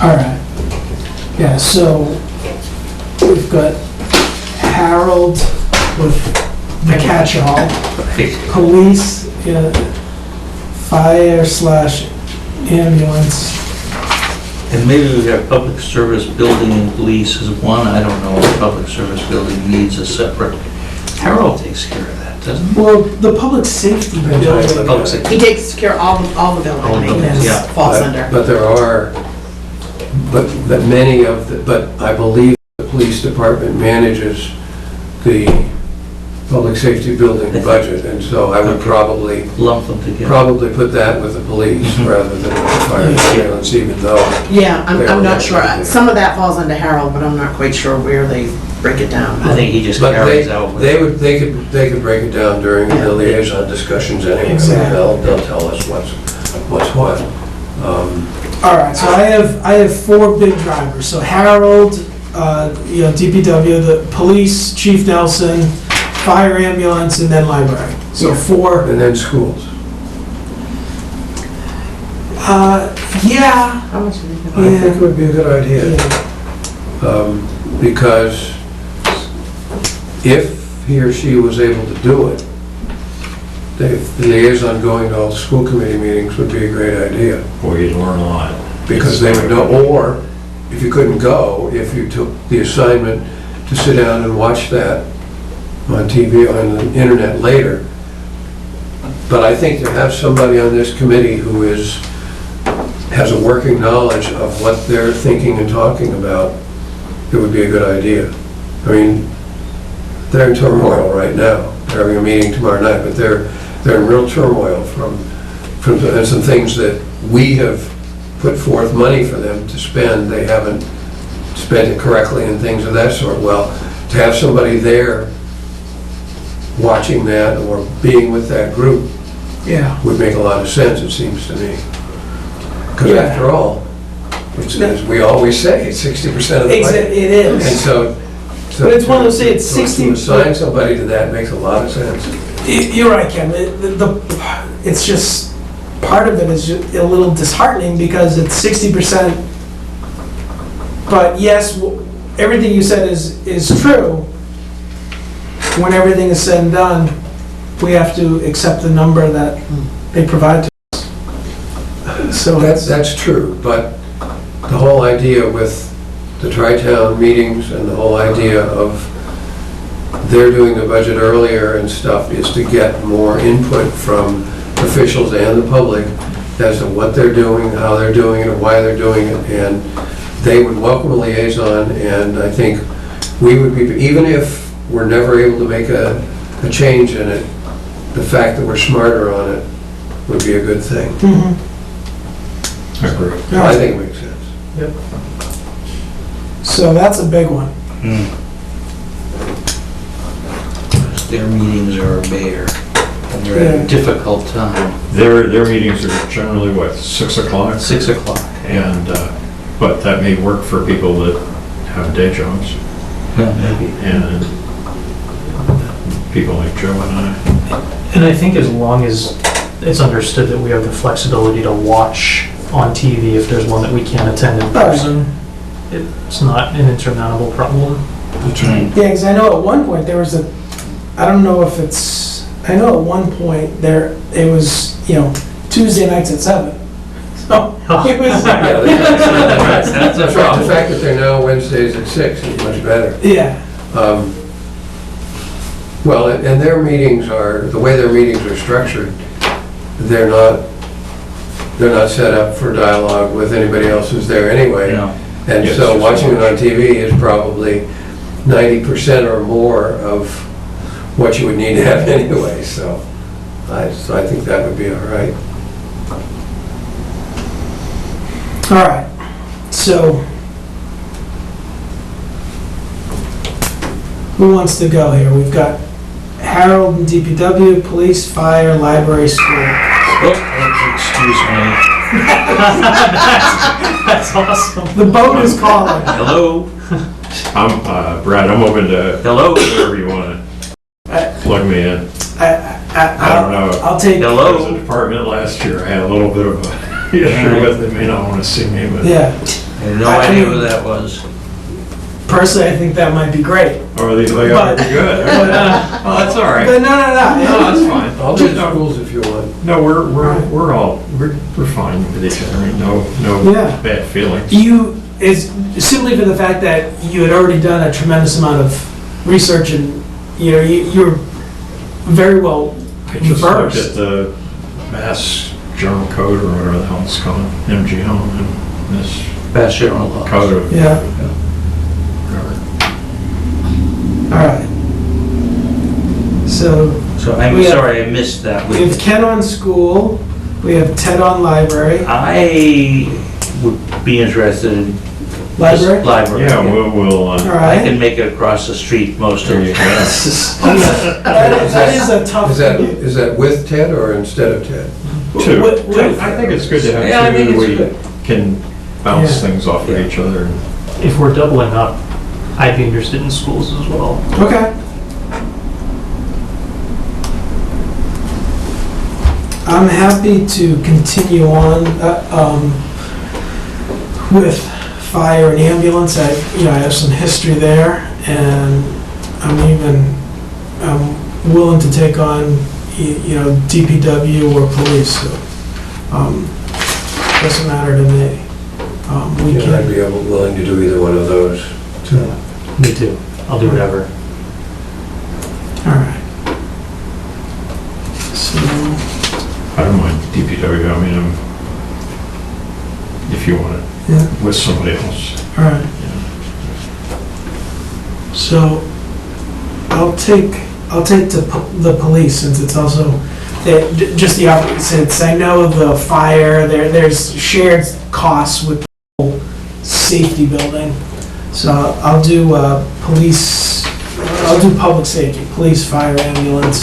All right. Yeah, so we've got Harold with the catch-all, police, fire / ambulance. And maybe we have public service building and police as one. I don't know if public service building needs a separate. Harold takes care of that, doesn't he? Well, the public safety building. Public safety. He takes care of all the All building the buildings, maintenance yeah. falls under. But there are, but many of the, but I believe the police department manages the public safety building budget, and so I would probably Lump them together. probably put that with the police rather than with the fire and ambulance, even though, Yeah, They I'm all not have sure. to do that. Some of that falls under Harold, but I'm not quite sure where they break it down. I think he just but carries out. with- they could break it down during the liaison discussions anyway. Exactly. They'll tell us what's what. All right, so I have 4 big drivers. So Harold, DPW, the police, Chief Nelson, fire ambulance, and then library. So Yeah. 4. And then schools. Yeah. How much do they I think it would be a good idea. Yeah. Because if he or she was able to do it, the liaison going to all the school committee meetings would be a great idea. Boy, you'd learn a lot. Because they would know, or if you couldn't go, if you took the assignment to sit down and watch that on TV, on the internet later. But I think to have somebody on this committee who has a working knowledge of what they're thinking and talking about, it would be a good idea. I mean, they're in turmoil right now. They're having a meeting tomorrow night, but they're in real turmoil from some things that we have put forth money for them to spend. They haven't spent it correctly and things of that sort. Well, to have somebody there watching that or being with that group Yeah. would make a lot of sense, it seems to me. Because Yeah. after all, as we always say, it's 60% of the budget. It And is. so. But it's one of those things, it's so 60 To assign somebody to that makes a lot of sense. You're right, Kim. It's just, part of it is just a little disheartening because it's 60%. But yes, everything you said is true. When everything is said and done, we have to accept the number that they provide to us. So That's true, but the whole idea with the tri-town meetings and the whole idea of they're doing the budget earlier and stuff is to get more input from officials and the public as to what they're doing, how they're doing it, and why they're doing it, and they would welcome a liaison, and I think we would be, even if we're never able to make a change in it, the fact that we're smarter on it would be a good thing. I agree. I think it makes sense. So that's a big one. Their meetings are a bear, and they're at a difficult time. Their meetings are generally, what, 6 o'clock? 6 o'clock. And, but that may work for people that have day jobs, Yeah, maybe. and people like Joe and I. And I think as long as it's understood that we have the flexibility to watch on TV if there's one that we can't attend in person, it's not an insurmountable problem. Yeah, because I know at one point there was I don't know if I know at one point there, it was, Tuesday nights at 7. So, it was, That's a The problem. fact that they're now Wednesdays at 6 is much better. yeah, Well, and their meetings are, the way their meetings are structured, they're not set up for dialogue with anybody else who's there anyway. No. And Yes, so just watching it watch. on TV is probably 90% or more of what you would need to have anyway, so I think that would be all right. all right. So, who wants to go here? We've got Harold and DPW, police, fire, library, school. Oh, excuse me. That's awesome. The boat is calling. Hello? I'm, Brad, I'm open to Hello? wherever you want to plug me in. I don't know. I'll take, Hello? As a department last year, I had a little bit of a issue with, they may not want to see me, but, yeah. I had no idea who that was. Personally, I think that might be great. or they like, oh, pretty good. Oh, that's all right. But No, no. that's fine. I'll do the schools if you want. No, we're fine with each other. I mean, no Yeah. bad feelings. Is simply for the fact that you had already done a tremendous amount of research and, you're very well I just looked versed. at the Mass General Code or whatever the hell it's called, MGL, and this Mass General Law. code of Yeah, whatever. all right. So, So I'm We have- sorry, I missed that. we have Ken on school, we have Ted on library. I would be interested in this Library? library. Yeah, we'll, All I right. can make it across the street most of there the you time. go. That is a tough. Is that with Ted or instead of Ted? Two. What- I think it's good to Yeah, I have think two, it's we good. can bounce Yeah. things off of each other. If we're doubling up, I'd be interested in schools as well. Okay. I'm happy to continue on with fire and ambulance. I have some history there, and I'm willing to take on, DPW or police. So, doesn't matter to me. We Yeah, I'd can. be willing to do either one of those. Me too. I'll do whatever. All right. So. I don't mind DPW, I mean, if you want it, Yeah. with somebody else. All right. So I'll take the police, since it's also just the opposite. I know the fire, there's shared costs with the whole safety building. So I'll do police, I'll do public safety, police, fire, ambulance.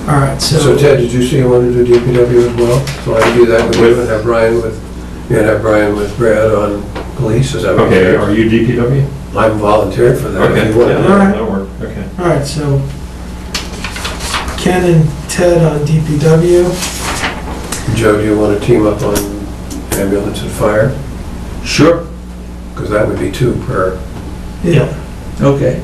All right, So Ted, did you say you wanted to do DPW as well? So I can do that with you and have Brian with Brad on police, is that what Okay, you're are you DPW? I'm volunteered for that. Okay, if you want. yeah, All right. that'll work, okay. All right, so Ken and Ted on DPW. Joe, do you want to team up on ambulance and fire? Sure. Because that would be 2 per. Yeah. Okay.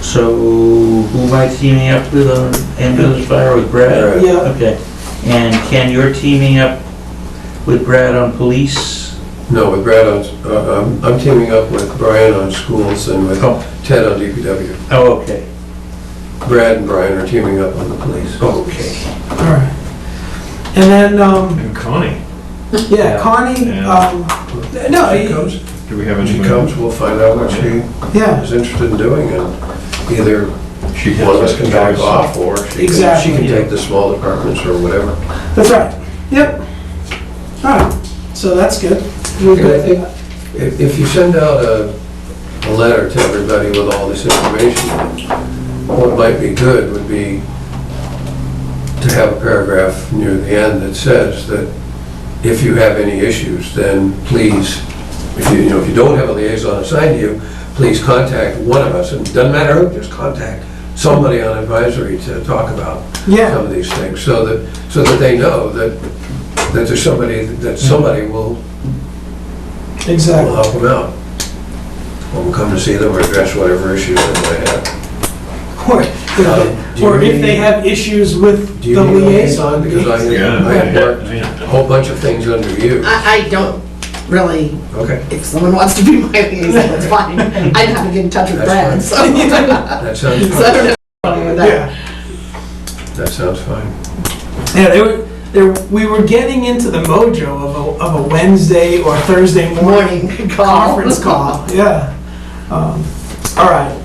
So who am I teaming up with on ambulance fire, with Brad? Yeah. Okay. And Ken, you're teaming up with Brad on police? No, with Brad on, I'm teaming up with Brian on schools and with Oh. Ted on DPW. Oh, okay. Brad and Brian are teaming up on the police. Okay. All right. And then, And Connie, yeah, Connie, no, She comes, do we have when any? she comes, we'll find out what she yeah, is interested in doing, and either She one of has us a can back choice. off, or she Exactly. can take the small departments or whatever. that's right. Yep. All right, so that's good. We're And I good. think if you send out a letter to everybody with all this information, what might be good would be to have a paragraph near the end that says that if you have any issues, then please, if you don't have a liaison assigned to you, please contact one of us, and it doesn't matter who, just contact somebody on advisory to talk about Yeah, some of these things, so that they know that there's somebody, that somebody will exactly. help them out. Or we'll come to see them or address whatever issues they might have. Or, do you or if need- they have issues with Do you the need a liaison. Because I Yeah. have worked a whole bunch of things under you. I don't really, Okay, if someone wants to be my liaison, that's fine. I know how to get in touch with That's Brad, fine. so. that sounds So I don't fine. have a problem with that. Yeah, That sounds fine. yeah, we were getting into the mojo of a Wednesday or Thursday morning Morning call. conference call, yeah. All right,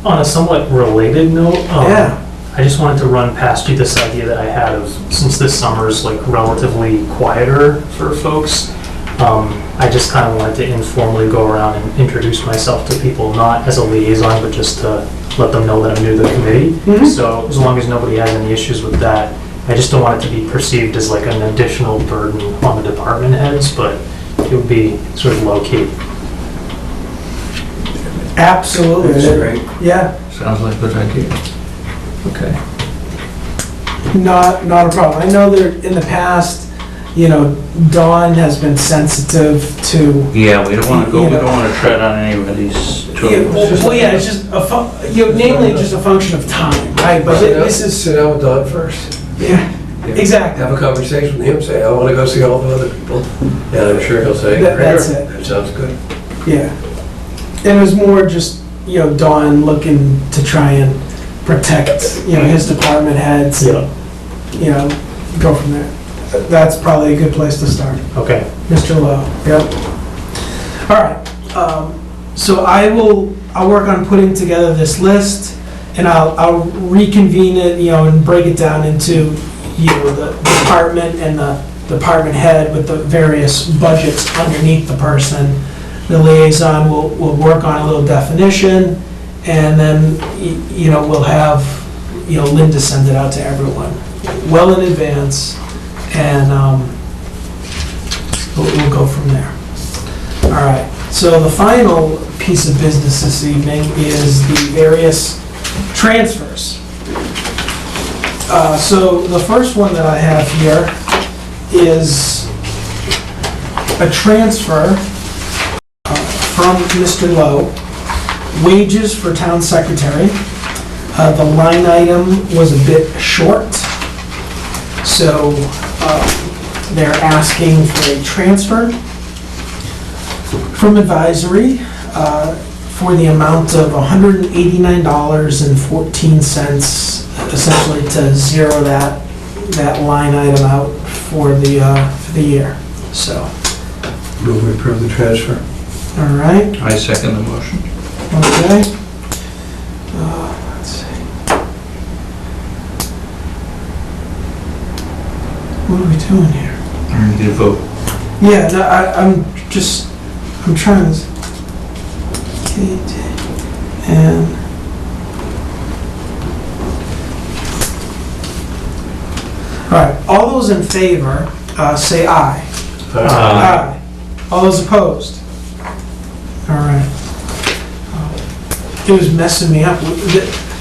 On a somewhat related note, yeah, I just wanted to run past you this idea that I had of, since this summer is like relatively quieter for folks, I just kind of wanted to informally go around and introduce myself to people, not as a liaison, but just to let them know that I'm new to the committee. Mhm. So as long as nobody has any issues with that, I just don't want it to be perceived as like an additional burden on the department heads, but it would be sort of low-key. absolutely. That's great. Yeah, Sounds like a good idea. Okay. not a problem. I know that in the past, Dawn has been sensitive to. Yeah, we don't want to go, we don't want to tread on anybody's Yeah, toes. well, yeah, it's just namely just a function of time, right? But this is, Sit down with Don first. yeah, exactly. Have a conversation with him, say, I want to go see all the other people. And I'm sure he'll say, That's "Sure, it. that sounds good." Yeah. And it was more just, Dawn looking to try and protect, his department heads, Yeah. go from there. That's probably a good place to start. Okay. Mr. Lowe, yep. All right, so I'll work on putting together this list, and I'll reconvene it, and break it down into, the department and the department head with the various budgets underneath the person. The liaison will work on a little definition, and then, we'll have, Linda send it out to everyone well in advance, and we'll go from there. All right, so the final piece of business this evening is the various transfers. So the first one that I have here is a transfer from Mr. Lowe, wages for town secretary. The line item was a bit short, so they're asking for a transfer from advisory for the amount of $189.14, essentially to zero that line item out for the year. So, Move to approve the transfer. all right, I second the motion. okay. Let's see. What are we doing here? We need to vote. Yeah, no, I'm trying to, and, all right, all those in favor, say aye. Aye. All those opposed? All right. It was messing me up.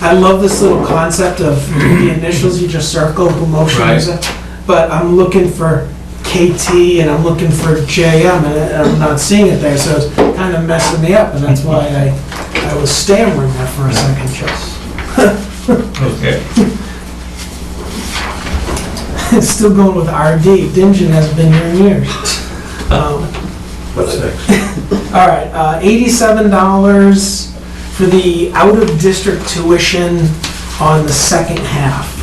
I love this little concept of the initials, you just circle who motion is it. But I'm looking for KT and I'm looking for JM and I'm not seeing it there, so it's kind of messing me up, and that's why I was stammering there for a second. Okay. It's still going with RD. Dingen hasn't been here in years. What's next? All right, $87 for the out-of-district tuition on the second half.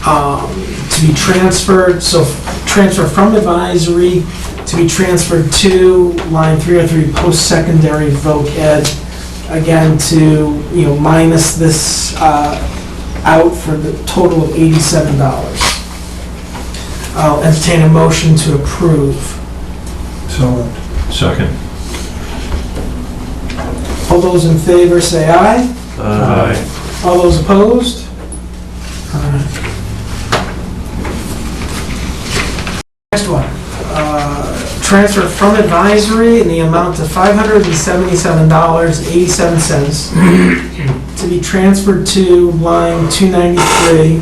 To be transferred, so transfer from advisory to be transferred to line 303, post-secondary voc ed, again to, minus this out for the total of $87. I'll entertain a motion to approve. So moved. Second. All those in favor say aye. Aye. All those opposed? Alright. Next one, transfer from advisory in the amount of $577.87 to be transferred to line 293.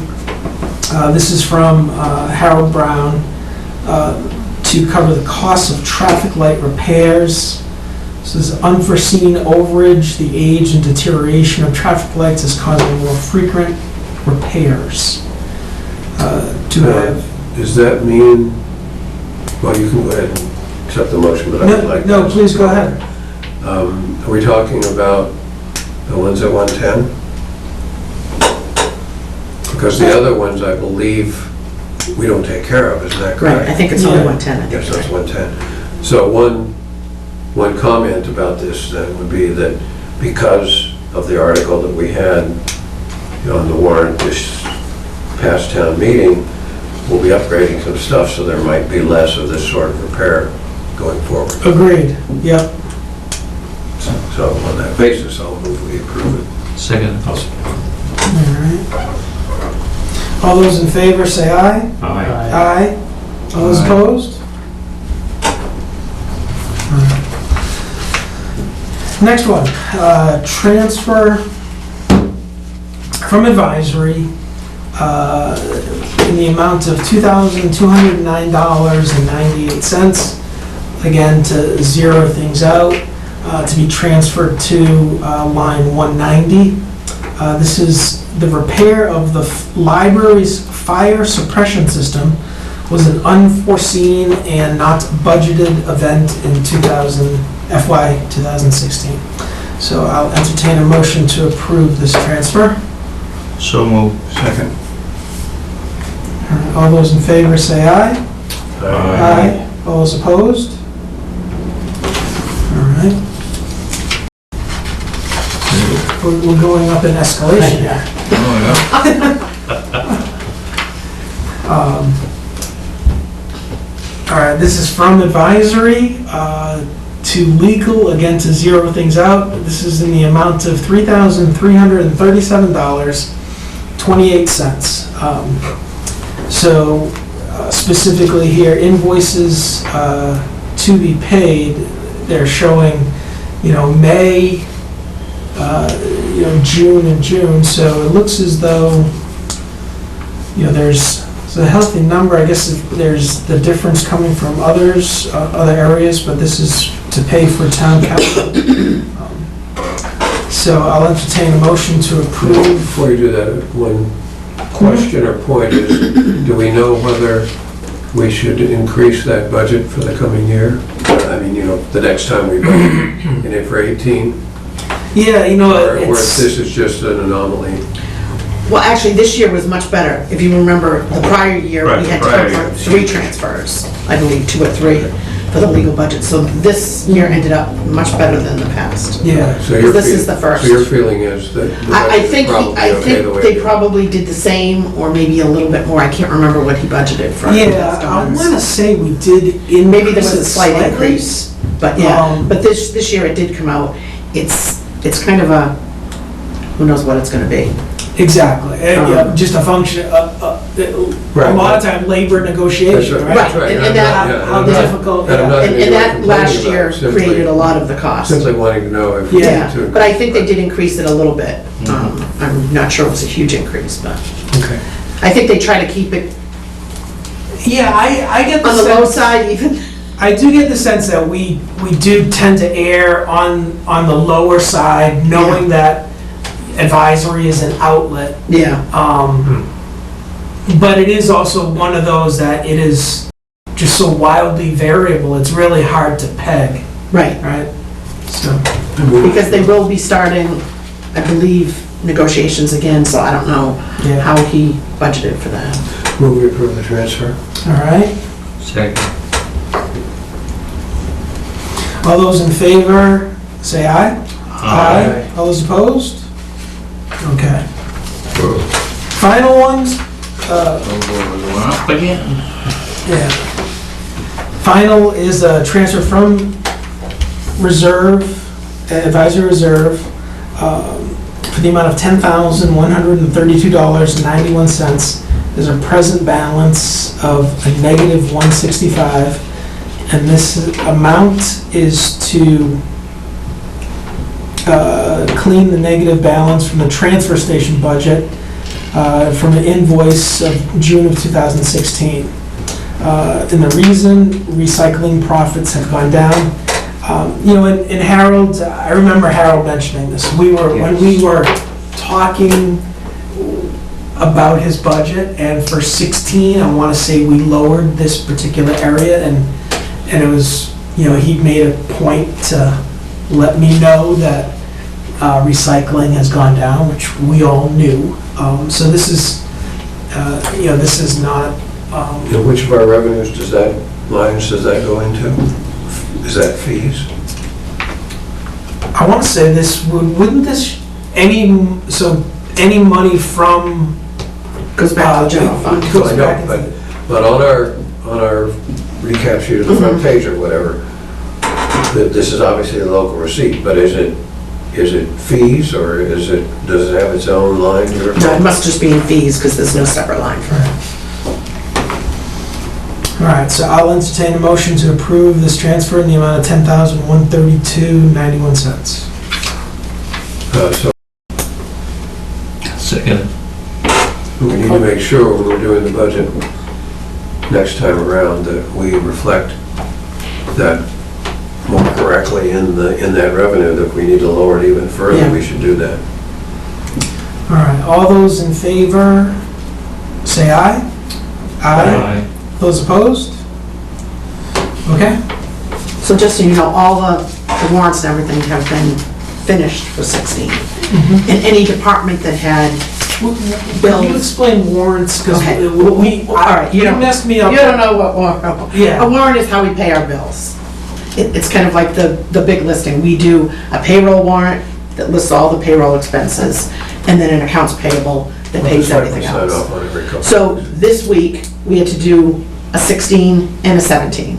This is from Harold Brown to cover the cost of traffic light repairs. This is unforeseen overage. The age and deterioration of traffic lights is causing more frequent repairs. Does that mean, well, you can go ahead and accept the motion, but I would like... No, please go ahead. Are we talking about the ones at 110? Because the other ones, I believe, we don't take care of, isn't that correct? Right, I think it's only Yeah. 110. I think. Yes, that's 110. So one comment about this then would be that because of the article that we had on the warrant this past town meeting, we'll be upgrading some stuff, so there might be less of this sort of repair going forward. Agreed, yep. So on that basis, I'll move we approve it. Second. Alright. All those in favor say aye. Aye. Aye. All those Aye. opposed? Next one, transfer from advisory in the amount of $2,209.98, again to zero things out, to be transferred to line 190. This is the repair of the library's fire suppression system was an unforeseen and not budgeted event in FY 2016. So I'll entertain a motion to approve this transfer. So moved. Second. All those in favor say aye. Aye. All those opposed? All right. We're going up in escalation here. All right, this is from advisory to legal, again to zero things out. This is in the amount of $3,337.28. So specifically here, invoices to be paid, they're showing, May, June and June. So it looks as though, there's a healthy number. I guess there's the difference coming from other areas, but this is to pay for town capital. So I'll entertain a motion to approve. Before you do that, one question or point is, do we know whether we should increase that budget for the coming year? I mean, the next time we budget in it for 18? Yeah, Or if it's, this is just an anomaly? Well, actually, this year was much better. If you remember, the prior year, Right, we had to the prior come for year. 3 transfers, I believe, 2 or 3 for the legal budget. So this year ended up much better than the past. yeah. So your This feel- is the first. So your feeling is that the I budget's think, probably okay the way they it is? probably did the same, or maybe a little bit more. I can't remember what he budgeted for. Yeah, I want to say we did increase Maybe there was a it slight slightly. increase, but yeah, but this year it did come out. It's kind of a, who knows what it's gonna be. Exactly, yeah, just a function, a lot of time labor negotiation, That's right? Right, and I'm that- not- yeah, how I'm not- difficult, and I'm not in And any way that last complaining year about it, simply- created a lot of the cost. Simply wanting to know if we Yeah, need to... But I think they did increase it a little bit. I'm not sure it was a huge increase, but Okay. I think they try to keep it Yeah, I get the on the low sense, side even. I do get the sense that we do tend to err on the lower side, knowing that advisory is an outlet. Yeah. But it is also one of those that it is just so wildly variable, it's really hard to peg, Right, right? So, because they will be starting, I believe, negotiations again, so I don't know Yeah. how he budgeted for that. Move we approve the transfer? All right. Second. All those in favor, say aye. All those opposed? Okay. Final ones, Going up again. yeah. Final is a transfer from reserve, advisory reserve, for the amount of $10,132.91. There's a present balance of a negative 165, and this amount is to clean the negative balance from the transfer station budget from an invoice of June of 2016. And the reason recycling profits have gone down, you know, in Harold, I remember Harold mentioning this. When we were talking about his budget, and for 16, I want to say we lowered this particular area, and it was, you know, he made a point to let me know that recycling has gone down, which we all knew. So this is, you know, this is not. And which of our revenues does that, lines does that go into? Is that fees? I want to say this, wouldn't this, any money from. Goes back to the general fund. Goes I back know, into- but on our recap sheet of the front page or whatever, this is obviously a local receipt, but is it fees, or does it have its own line here? No, it must just be in fees, because there's no separate line for it. All right, so I'll entertain a motion to approve this transfer in the amount of $10,132.91. So Second. we need to make sure when we're doing the budget next time around that we reflect that more correctly in that revenue, that if we need to lower it even further, Yeah. we should do that. All right, all those in favor, say aye. Those opposed? Okay. So just so you know, all the warrants and everything have been finished for 16. And any department that had Will you bills. explain warrants, because Okay. all right, you messed me up. You don't know what warrant. Yeah. A warrant is how we pay our bills. It's kind of like the big listing. We do a payroll warrant that lists all the payroll expenses, and then an accounts payable that pays everything Sign else. off on every couple. So this week, we had to do a 16 and a 17,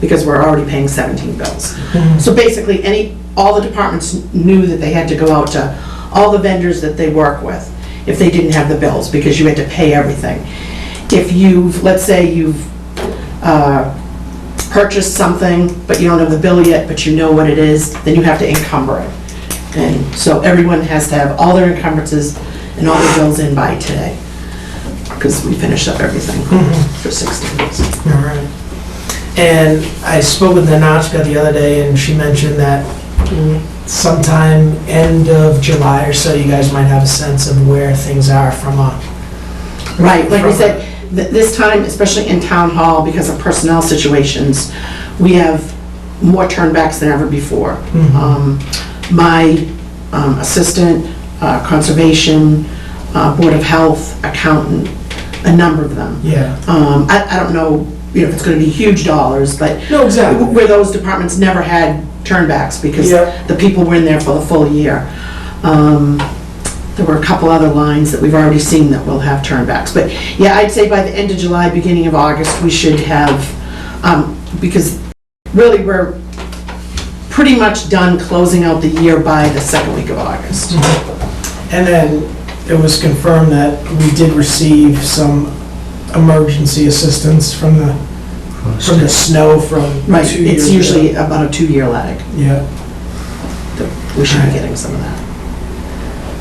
because we're already paying 17 bills. So basically, all the departments knew that they had to go out to all the vendors that they work with if they didn't have the bills, because you had to pay everything. If let's say you've purchased something, but you don't have the bill yet, but you know what it is, then you have to encumber it. And so everyone has to have all their encumbrances and all their bills in by today, because we finished up everything for 16 days. All right. And I spoke with Nanachka the other day, and she mentioned that sometime end of July or so, you guys might have a sense of where things are from a... Right, like we said, this time, especially in town hall, because of personnel situations, we have more turnbacks than ever before. My assistant, conservation, board of health, accountant, a number of them. Yeah. I don't know, if it's gonna be huge dollars, but No, exactly. where those departments never had turnbacks, because Yep. the people were in there for the full year. There were a couple other lines that we've already seen that will have turnbacks. But yeah, I'd say by the end of July, beginning of August, we should have, because really we're pretty much done closing out the year by the second week of August. And then it was confirmed that we did receive some emergency assistance from the snow from Right, 2 years it's ago. usually about a 2-year lag. Yeah. that We should be getting some of that.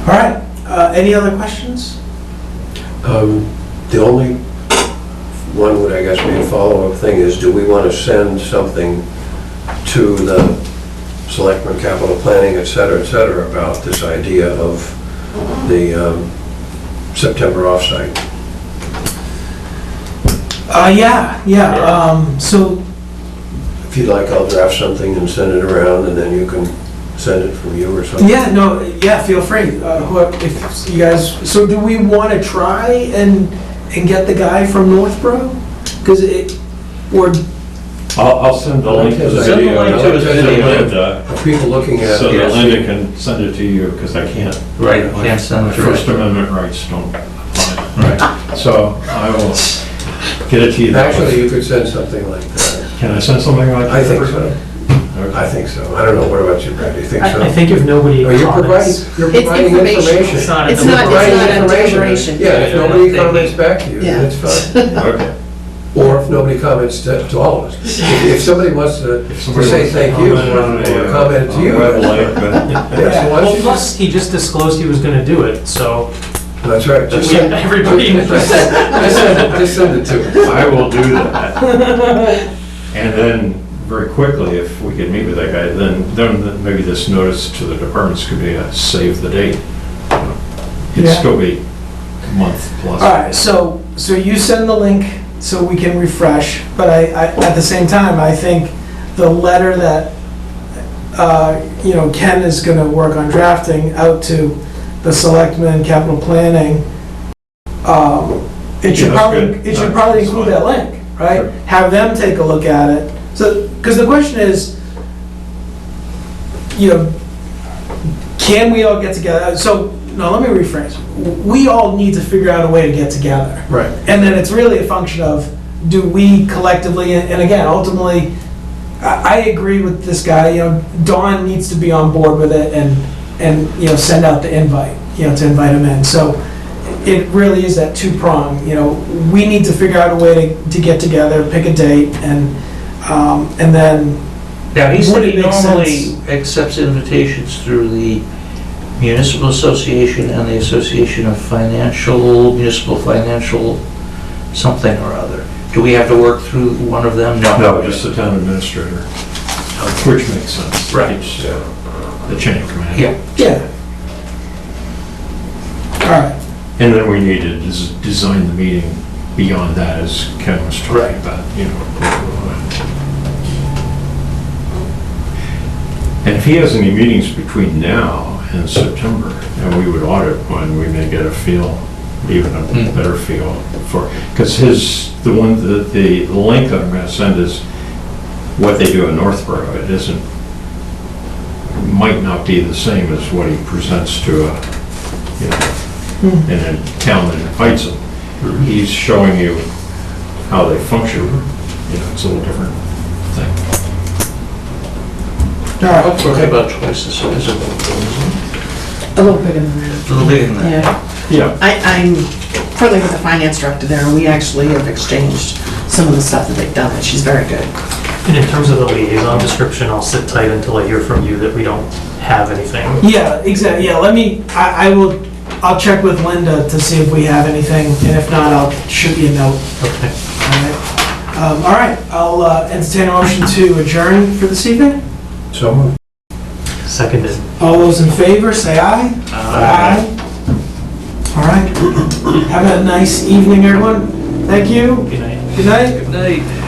All right. Any other questions? The only one would, I guess, be a follow-up thing is, do we want to send something to the selectmen, capital planning, et cetera, about this idea of the September offsite? Yeah. So, If you'd like, I'll draft something and send it around, and then you can send it from you or something. Yeah, no, yeah, feel free. If you guys, so do we want to try and get the guy from Northborough? Because I'll send the link to the Send the video link to his to video. Linda, Of people looking at so it. that Linda can send it to you, because I can't. Right, can't send it First direct. Amendment rights don't apply. Right. So I will get it to you. that way. Actually, you could send something like that. Can I send something like that? I think so. Okay. I think so. I don't know, what about you, Brad? Do you think so? I think if nobody Oh, you're providing, comments. you're It's providing information. information. It's not a It's not, it's Providing not a information. deliberation. Yeah, if Yeah, nobody yeah. comments back to you, Yeah. then it's fine. Okay. Or if nobody comments to all of us. If somebody wants to If somebody say wants to thank you, comment on or a, comment to you. web link, then- Yeah, so why Well, don't you plus, just, he just disclosed he was gonna do it, so that's right. just Just give send everybody. just send it to us. I will do that. And then, very quickly, if we could meet with that guy, then maybe this notice to the departments could be a save the date. It'd Yeah. still be a month plus. all right, so you send the link so we can refresh, but I at the same time, I think the letter that, Ken is gonna work on drafting out to the selectmen, capital planning, it should Yeah, that's probably, good. it should Alright, probably that's include fine. that link, right? Sure. Have them take a look at it. So, because the question is, can we all get together? So, no, let me rephrase. We all need to figure out a way to get together. Right. And then it's really a function of, do we collectively, and again, ultimately, I agree with this guy, Dawn needs to be on board with it and send out the invite, to invite him in. So it really is that two-prong, we need to figure out a way to get together, pick a date, and then, Now, he said Would he it make normally accepts invitations through the Municipal Association and the Association of Municipal Financial something or other. Do we have to work through one of them? No, just the town administrator, which makes sense. Right. It's, the chain of command. Yeah. yeah. All right, And then we need to design the meeting beyond that, as Ken was talking Right. about, And if he has any meetings between now and September, and we would audit one, we may get a feel, even a better feel for, because the link that I'm gonna send is what they do in Northborough. It isn't, might not be the same as what he presents to in a town that invites him. He's showing you how they function, it's a little different thing. all right. It's probably about twice the size of it, A little bigger than that. a little bigger than that. Yeah. Yeah. I'm friendly with the finance director there, and we actually have exchanged some of the stuff that they've done, and she's very good. And in terms of the liaison description, I'll sit tight until I hear from you that we don't have anything. Yeah, exactly, yeah, I'll check with Linda to see if we have anything, and if not, I'll shoot you a note. Okay. All right, I'll entertain a motion to adjourn for this evening. So moved. Seconded. All those in favor, say aye. Aye. All right, have a nice evening, everyone. Thank you. Good night. Good night. Good night.